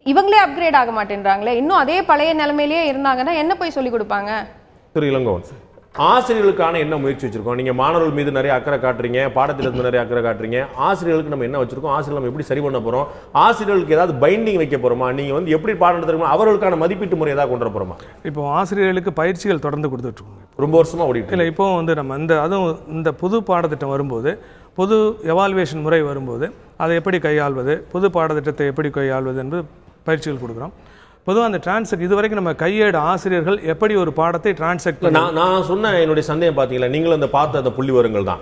இவங்களே அப்கிரேட் ஆக மாட்டேன்றாங்களே, இன்னும் அதே பழைய நிலைமையிலேயே இருந்தாங்கன்னா என்ன போய் சொல்லி கொடுப்பாங்க? திரு இளங்கோவன், ஆசிரியர்களுக்கான என்ன முயற்சி வச்சிருக்கோம்? நீங்க மாணவர்கள் மீது நிறைய அக்கறை காட்டுறீங்க, பாடத்திட்டத்தில் நிறைய அக்கறை காட்டுறீங்க. ஆசிரியர்களுக்கு நம்ம என்ன வச்சிருக்கோம்? ஆசிரியர்கள் நம்ம எப்படி சரி பண்ண போறோம்? ஆசிரியர்களுக்கு ஏதாவது பைண்டிங் வைக்க போறோமா? நீங்க வந்து எப்படி பாடம் நடத்துறீங்க, அவர்களுக்கான மதிப்பீட்டு முறை ஏதாவது கொண்டு வர போறோமா? இப்போ ஆசிரியர்களுக்கு பயிற்சிகள் தொடர்ந்து கொடுத்துட்டு இருக்கோம். ரொம்ப வருஷமா ஓடிட்டு இல்லை, இப்போ வந்து நம்ம அதுவும் இந்த புது பாடத்திட்டம் வரும்போது, புது எவால்வேஷன் முறை வரும்போது அதை எப்படி கையாள்வது, புது பாடத்திட்டத்தை எப்படி கையாள்வது என்று பயிற்சிகள் கொடுக்குறோம். பொதுவாக அந்த டிரான்ஸ்லேட் இதுவரைக்கும் நம்ம கையேடு ஆசிரியர்கள் எப்படி ஒரு பாடத்தை டிரான்ஸ்லேட் நான் சொன்ன என்னுடைய சந்தேகம் பார்த்தீங்களா, நீங்களும் அந்த பார்த்த அந்த புள்ளி விவரங்கள் தான்.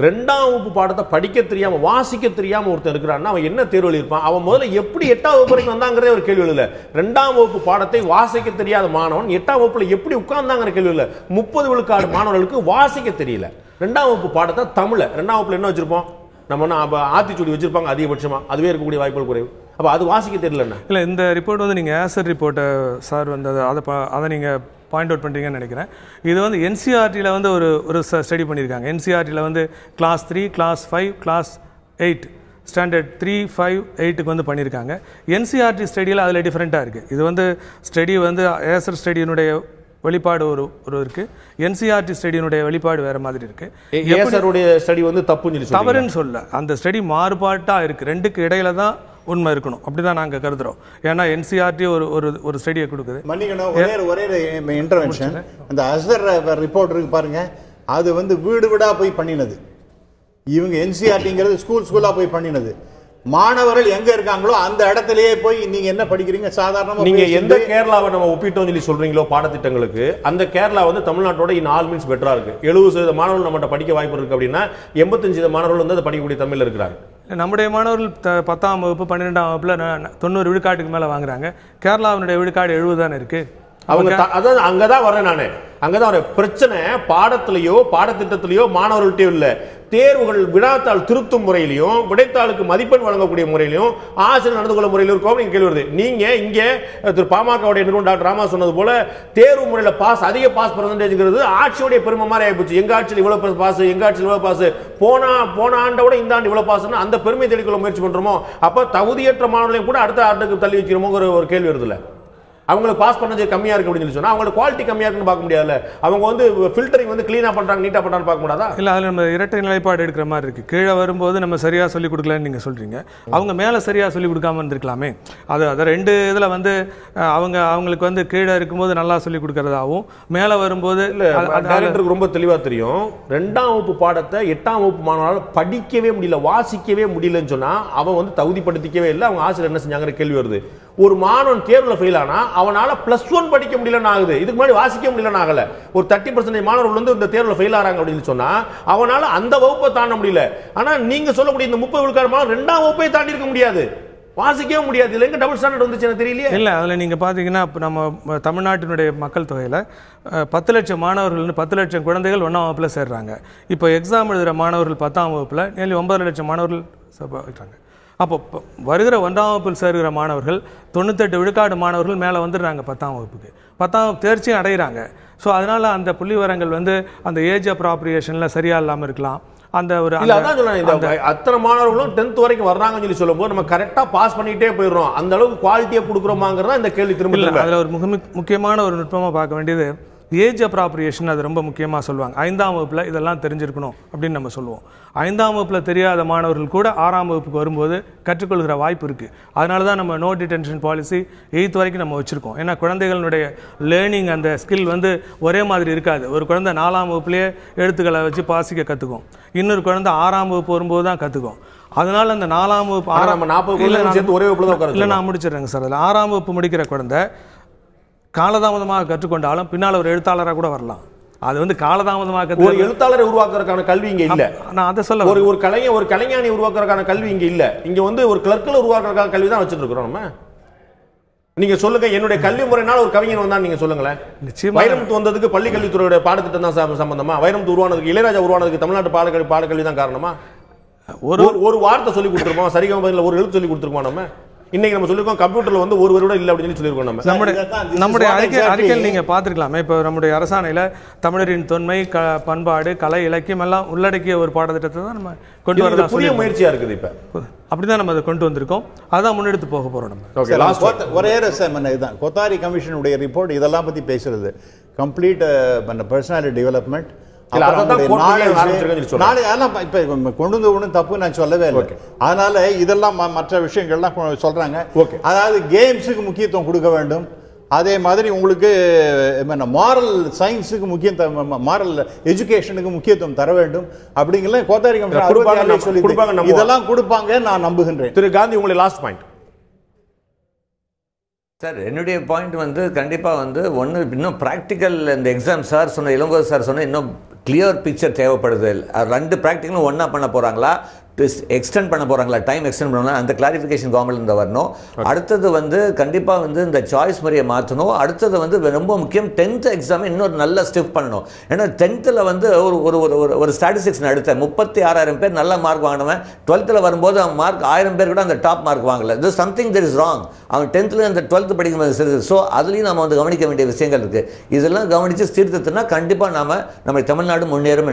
2ஆம் வகுப்பு பாடத்தை படிக்க தெரியாம வாசிக்க தெரியாம ஒருத்தர் இருக்கிறான்னா அவன் என்ன தேர்வு எழுதியிருப்பான்? அவன் முதல்ல எப்படி 8ஆம் வகுப்பு வரைக்கும் வந்தாங்கிறதே ஒரு கேள்வி இல்லை. 2ஆம் வகுப்பு பாடத்தை வாசிக்க தெரியாத மாணவன் 8ஆம் வகுப்புல எப்படி உட்கார்ந்தாங்கிற கேள்வி இல்லை. 30 விழுக்காடு மாணவர்களுக்கு வாசிக்க தெரியல. 2ஆம் வகுப்பு பாடத்தை தமிழ 2ஆம் வகுப்புல என்ன வச்சிருப்போம்? நம்ம ஆத்திச்சூடி வச்சிருப்பாங்க அதிகபட்சமா, அதுவே இருக்கக்கூடிய வாய்ப்புகள் குறைவு. அப்போ அது வாசிக்க தெரியலன்னா இல்லை. இந்த ரிப்போர்ட் வந்து நீங்கள் ஆசர் ரிப்போர்ட்டை சார் வந்து அதை நீங்கள் பாயிண்ட் அவுட் பண்ணுறீங்கன்னு நினைக்கிறேன். இது வந்து என்சிஆர்டியில் வந்து ஒரு ஸ்டடி பண்ணியிருக்காங்க. என்சிஆர்டியில் வந்து கிளாஸ் 3, கிளாஸ் 5, கிளாஸ் 8, ஸ்டாண்டர்ட் 3, 5, 8க்கு வந்து பண்ணியிருக்காங்க. என்சிஆர்டி ஸ்டடியில் அதில் டிஃப்ரெண்ட்டாக இருக்குது. இது வந்து ஸ்டடி வந்து ஏசர் ஸ்டடியினுடைய வெளிப்பாடு ஒரு இருக்கு, என்சிஆர்டி ஸ்டடியினுடைய வெளிப்பாடு வேற மாதிரி இருக்கு. ஏசருடைய ஸ்டடி வந்து தவறுன்னு சொல்ல, அந்த ஸ்டடி மாறுபாட்டாக இருக்கு. 2க்கு இடையில தான் உண்மை இருக்கணும், அப்படிதான் நாங்க கருதுறோம். ஏன்னா என்சிஆர்டி ஒரு ஸ்டடியை கொடுக்குது. மன்னிக்கணும், ஒரே இன்டர்வென்ஷன். அந்த அசர் ரிப்போர்ட் இருக்கு பாருங்க, அது வந்து வீடு வீடா போய் பண்ணினது. இவங்க என்சிஆர்டிங்கிறது ஸ்கூலா போய் பண்ணினது. மாணவர்கள் எங்க இருக்காங்களோ அந்த இடத்திலேயே போய் நீங்க என்ன படிக்கிறீங்க சாதாரணமா நீங்க எந்த கேரளாவை நம்ம ஒப்பிட்டோம் சொல்லி சொல்றீங்களோ பாடத்திட்டங்களுக்கு, அந்த கேரளா வந்து தமிழ்நாட்டோட இன் ஆல் மீன்ஸ் பெட்டரா இருக்கு. 70% மாணவர்கள் நம்மகிட்ட படிக்க வாய்ப்பு இருக்கு அப்படின்னா 85% மாணவர்கள் வந்து அதை படிக்கக்கூடிய தமிழ்ல இருக்கிறாங்க. நம்முடைய மாணவர்கள் 10ஆம் வகுப்பு 12ஆம் வகுப்புல 90 விழுக்காட்டுக்கு மேல வாங்குறாங்க. கேரளாவினுடைய விழுக்காடு 70 தானே இருக்கு. அவங்க அதான் அங்கதான் வரேன் நானு, அங்கதான் வரேன். பிரச்சனை பாடத்திலேயோ பாடத்திட்டத்திலேயோ மாணவர்கள்ட்டே இல்ல, தேர்வுகள் வினாத்தாள் திருத்தும் முறையிலையும் விடைத்தாளுக்கு மதிப்பெண் வழங்கக்கூடிய முறையிலையும் ஆசிரியர் நடந்து கொள்ள முறையிலும் இருக்கும். நீங்க கேள்வி வருது. நீங்க இங்க திரு பாமகவுடைய நிறுவனம் டாக்டர் ராமா சொன்னது போல தேர்வு முறையில பாஸ், அதிக பாஸ் பெர்சன்டேஜ்ங்கிறது ஆட்சியோடைய பெருமை மாதிரி ஆயிப்போச்சு. எங்க ஆட்சியில் இவ்வளவு பாஸ், எங்க ஆட்சியில் இவ்வளவு பாஸ், போன ஆண்டோட இந்த ஆண்டு இவ்வளவு பாஸ், அந்த பெருமை தேடிக்கொள்ள முயற்சி பண்றோமோ அப்ப தகுதியற்ற மாணவர்களையும் கூட அடுத்த ஆண்டுக்கு தள்ளி வச்சிருமோங்கிற ஒரு கேள்வி வருதுல்ல. அவங்களுக்கு பாஸ் பண்ணது கம்மியா இருக்கு அப்படின்னு சொன்னா அவங்களுக்கு குவாலிட்டி கம்மியா இருக்குன்னு பார்க்க முடியாதுல்ல. அவங்க வந்து ஃபில்டரிங் வந்து கிளீனா பண்றாங்க, நீட்டா பண்றாங்க பார்க்க முடியாதா? இல்ல, அதுல நம்ம இரட்டை நிலைப்பாடு எடுக்கிற மாதிரி இருக்கு. கீழே வரும்போது நம்ம சரியா சொல்லி கொடுக்கலன்னு நீங்க சொல்றீங்க, அவங்க மேல சரியா சொல்லி கொடுக்காம இருந்திருக்கலாமே. அது 2 இதுல வந்து அவங்களுக்கு வந்து கீழே இருக்கும்போது நல்லா சொல்லி கொடுக்கறதாவும், மேல வரும்போது டைரக்டருக்கு ரொம்ப தெளிவா தெரியும். 2ஆம் வகுப்பு பாடத்தை 8ஆம் வகுப்பு மாணவனால படிக்கவே முடியல, வாசிக்கவே முடியலன்னு சொன்னா அவன் வந்து தகுதிப்படுத்திக்கவே இல்லை. அவங்க ஆசிரியர் என்ன செஞ்சாங்கிற கேள்வி வருது. ஒரு மாணவன் தேர்வுல ஃபெயில் ஆனா அவனால +1 படிக்க முடியலன்னு ஆகுது. இதுக்கு முன்னாடி வாசிக்க முடியலன்னு ஆகல. ஒரு 30% மாணவர்கள் வந்து இந்த தேர்வுல ஃபெயில் ஆறாங்க அப்படின்னு சொன்னா அவனால அந்த வகுப்பை தாண்ட முடியல. ஆனா நீங்க சொல்லக்கூடிய இந்த 30 விழுக்காடு மாணவன் 2ஆம் வகுப்பை தாண்டி இருக்க முடியாது, வாசிக்கவே முடியாது. இதுல எங்க டபுள் ஸ்டாண்டர்ட் வந்துச்சு எனக்கு தெரியலையே. இல்ல அதுல நீங்க பாத்தீங்கன்னா நம்ம தமிழ்நாட்டினுடைய மக்கள் தொகையில 10 லட்சம் மாணவர்கள் 10 லட்சம் குழந்தைகள் 1ஆம் வகுப்புல சேர்றாங்க. இப்போ எக்ஸாம் எழுதுற மாணவர்கள் 10ஆம் வகுப்புல nearly 9 லட்சம் மாணவர்கள் இருக்காங்க. அப்போ வருகிற 1ஆம் வகுப்பில் சேர்கிற மாணவர்கள் 98 விழுக்காடு மாணவர்கள் மேலே வந்துடுறாங்க 10ஆம் வகுப்புக்கு. 10ஆம் வகுப்பு தேர்ச்சியும் அடைகிறாங்க. ஸோ அதனால அந்த புள்ளிவரங்கள் வந்து அந்த ஏஜ் அப்ராப்ரியேஷனில் சரியா இல்லாமல் இருக்கலாம். அந்த ஒரு அத்தனை மாணவர்களும் 10th வரைக்கும் வர்றாங்கன்னு சொல்லி சொல்லும்போது நம்ம கரெக்டாக பாஸ் பண்ணிட்டே போயிடுறோம். அந்த அளவுக்கு குவாலிட்டியை கொடுக்குறோமாங்கிறதா இந்த கேள்வி திரும்ப. அதில் ஒரு முக்கியமான ஒரு நுட்பமாக பார்க்க வேண்டியது ஏஜ் அப்ராப்ரியேஷன். அது ரொம்ப முக்கியமாக சொல்லுவாங்க. 5ஆம் வகுப்பில் இதெல்லாம் தெரிஞ்சிருக்கணும் அப்படின்னு நம்ம சொல்லுவோம். 5ஆம் வகுப்பில் தெரியாத மாணவர்கள் கூட 6ஆம் வகுப்புக்கு வரும்போது கற்றுக்கொள்கிற வாய்ப்பு இருக்குது. அதனால தான் நம்ம நோ டிடென்ஷன் பாலிசி 8th வரைக்கும் நம்ம வச்சுருக்கோம். ஏன்னா குழந்தைகளுடைய லேர்னிங் அந்த ஸ்கில் வந்து ஒரே மாதிரி இருக்காது. ஒரு குழந்தை 4ஆம் வகுப்புலேயே எழுத்துக்களை வச்சு வாசிக்க கற்றுக்கும், இன்னொரு குழந்தை 6ஆம் வகுப்பு வரும்போது தான் கற்றுக்கும். அதனால அந்த 4ஆம் வகுப்பு இல்லை நான் முடிச்சிடுறேங்க சார். அதில் 6ஆம் வகுப்பு முடிக்கிற குழந்தை காலதாமதமாக கற்றுக்கொண்டாலும் பின்னால் ஒரு எழுத்தாளராக கூட வரலாம். அது வந்து காலதாமதமாக ஒரு எழுத்தாளரை உருவாக்குறதுக்கான கல்வி இங்க இல்ல. நான் அதை சொல்ல ஒரு கலைஞானி உருவாக்குறதுக்கான கல்வி இங்க இல்ல. இங்க வந்து ஒரு கிளர்க்களை உருவாக்குறதுக்கான கல்வி தான் வச்சுட்டு இருக்கிறோம் நம்ம. நீங்க சொல்லுங்க, என்னுடைய கல்வி முறையினால ஒரு கவிஞர் வந்தா நீங்க சொல்லுங்களேன். வைரமுத்து வந்ததுக்கு பள்ளி கல்வித்துறையோட பாடத்திட்டம் தான் சம்பந்தமா? வைரமுத்து உருவானதுக்கு, இளையராஜா உருவானதுக்கு தமிழ்நாட்டு பாடக்கல்வி தான் காரணமா? ஒரு வார்த்தை சொல்லி கொடுத்துருப்போம், சரிகம பதில ஒரு எழுத்து சொல்லி கொடுத்துருக்கோம் நம்ம. இன்னைக்கு நம்ம சொல்லிருக்கோம் கம்ப்யூட்டர்ல வந்து ஒரு வருடம் இல்ல அப்படின்னு சொல்லிருக்கோம் நம்ம. நம்முடைய அறிக்கையில் நீங்க பாத்துருக்கலாமே. இப்ப நம்முடைய அரசாணையில தமிழரின் தொன்மை, பண்பாடு, கலை, இலக்கியம் எல்லாம் உள்ளடக்கிய ஒரு பாடத்திட்டத்தை தான் நம்ம கொண்டு வரதா புதிய முயற்சியா இருக்குது. இப்ப அப்படிதான் நம்ம அதை கொண்டு வந்திருக்கோம். அதான் முன்னெடுத்து போக போறோம் நம்ம. ஒரே இதுதான் கொத்தாரி கமிஷனுடைய ரிப்போர்ட் இதெல்லாம் பத்தி பேசுறது. கம்ப்ளீட் பர்சனாலிட்டி டெவலப்மெண்ட் கொண்டு வந்து ஒன்றும் தப்பு நான் சொல்லவே இல்லை. அதனால இதெல்லாம் மற்ற விஷயங்கள்லாம் சொல்றாங்க. அதாவது கேம்ஸுக்கு முக்கியத்துவம் கொடுக்க வேண்டும். அதே மாதிரி உங்களுக்கு மாரல் சயின்ஸுக்கு முக்கியத்துவம், மாரல் எஜுகேஷனுக்கு முக்கியத்துவம் தர வேண்டும் அப்படிங்கிற கோத்தாரி கமிஷன் சொல்லி இதெல்லாம் கொடுப்பாங்க நான் நம்புகின்றேன். திரு காந்தி, உங்களுடைய லாஸ்ட் பாயிண்ட். சார், என்னுடைய பாயிண்ட் வந்து கண்டிப்பாக வந்து ஒன்று இன்னும் ப்ராக்டிக்கல் இந்த எக்ஸாம் சார் சொன்ன, இளங்கோ சார் சொன்ன இன்னும் கிளியர் பிக்சர் தேவைப்படுது. 2 ப்ராக்டிக்கலும் ஒன்றா பண்ண போகிறாங்களா, எக்ஸ்டெண்ட் பண்ண போகிறாங்களா, டைம் எக்ஸ்டெண்ட் பண்ணலாம், அந்த கிளாரிஃபிகேஷன் கவர்மெண்ட்ல வரணும். அடுத்தது வந்து கண்டிப்பாக வந்து இந்த சாய்ஸ் முறையை மாற்றணும். அடுத்தது வந்து ரொம்ப முக்கியம் 10th எக்ஸாம் இன்னொரு நல்ல ஸ்டெப் பண்ணணும். ஏன்னா 10th வந்து ஒரு ஸ்டாட்டிஸ்டிக்ஸ் எடுத்த 36,000 பேர் நல்ல மார்க் வாங்கினவன் 12th வரும்போது அவன் மார்க் 1000 பேர் கூட அந்த டாப் மார்க் வாங்கல. இது சம்திங் தட் இஸ் ராங். அவன் 10th அந்த 12th படிக்கும்போது சரி. ஸோ அதுலேயும் நம்ம வந்து கவனிக்க வேண்டிய விஷயங்கள் இருக்குது. இதெல்லாம் கவனித்து தீர்த்தத்துனா கண்டிப்பாக நம்ம தமிழ்நாடு முன்னேறும்.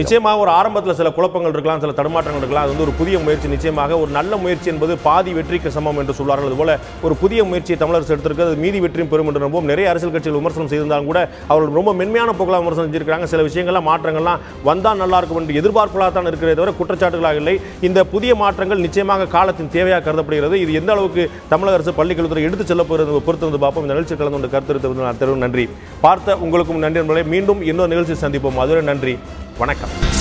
நிச்சயமாக ஒரு ஆரம்பத்தில் சில குழப்பங்கள் இருக்கலாம், சில தடுமாற்றங்கள் இருக்கலாம். அது வந்து ஒரு புதிய முயற்சி. நிச்சயமாக ஒரு நல்ல முயற்சி என்பது பாதி வெற்றிக்கு சமம் என்று சொல்வார்கள். அதுபோல ஒரு புதிய முயற்சியை தமிழரசு எடுத்திருக்கிறது மீதி வெற்றியும் பெறும் என்று நம்புவோம். நிறைய அரசியல் கட்சிகள் விமர்சனம் செய்திருந்தாலும் கூட அவர்கள் ரொம்ப மென்மையான போக்கெல்லாம் விமர்சனம் செஞ்சிருக்காங்க. சில விஷயங்கள்லாம் மாற்றங்கள்லாம் வந்தால் நல்லா இருக்கும் என்று எதிர்பார்ப்புகளாக தான் இருக்கிறதே தவிர குற்றச்சாட்டுகளாக இல்லை. இந்த புதிய மாற்றங்கள் நிச்சயமாக காலத்தின் தேவையாக கருதப்படுகிறது. இது எந்த அளவுக்கு தமிழக அரசு பள்ளிக்கல்வித்துறை எடுத்து செல்ல போகிறது பொறுத்திருந்து பார்ப்போம். இந்த நிகழ்ச்சி கலந்து கொண்டு கருத்து நன்றி. பார்த்த உங்களுக்கும் நன்றி. மீண்டும் இன்னொரு நிகழ்ச்சி சந்திப்போம். அதுவரை நன்றி, வணக்கம்.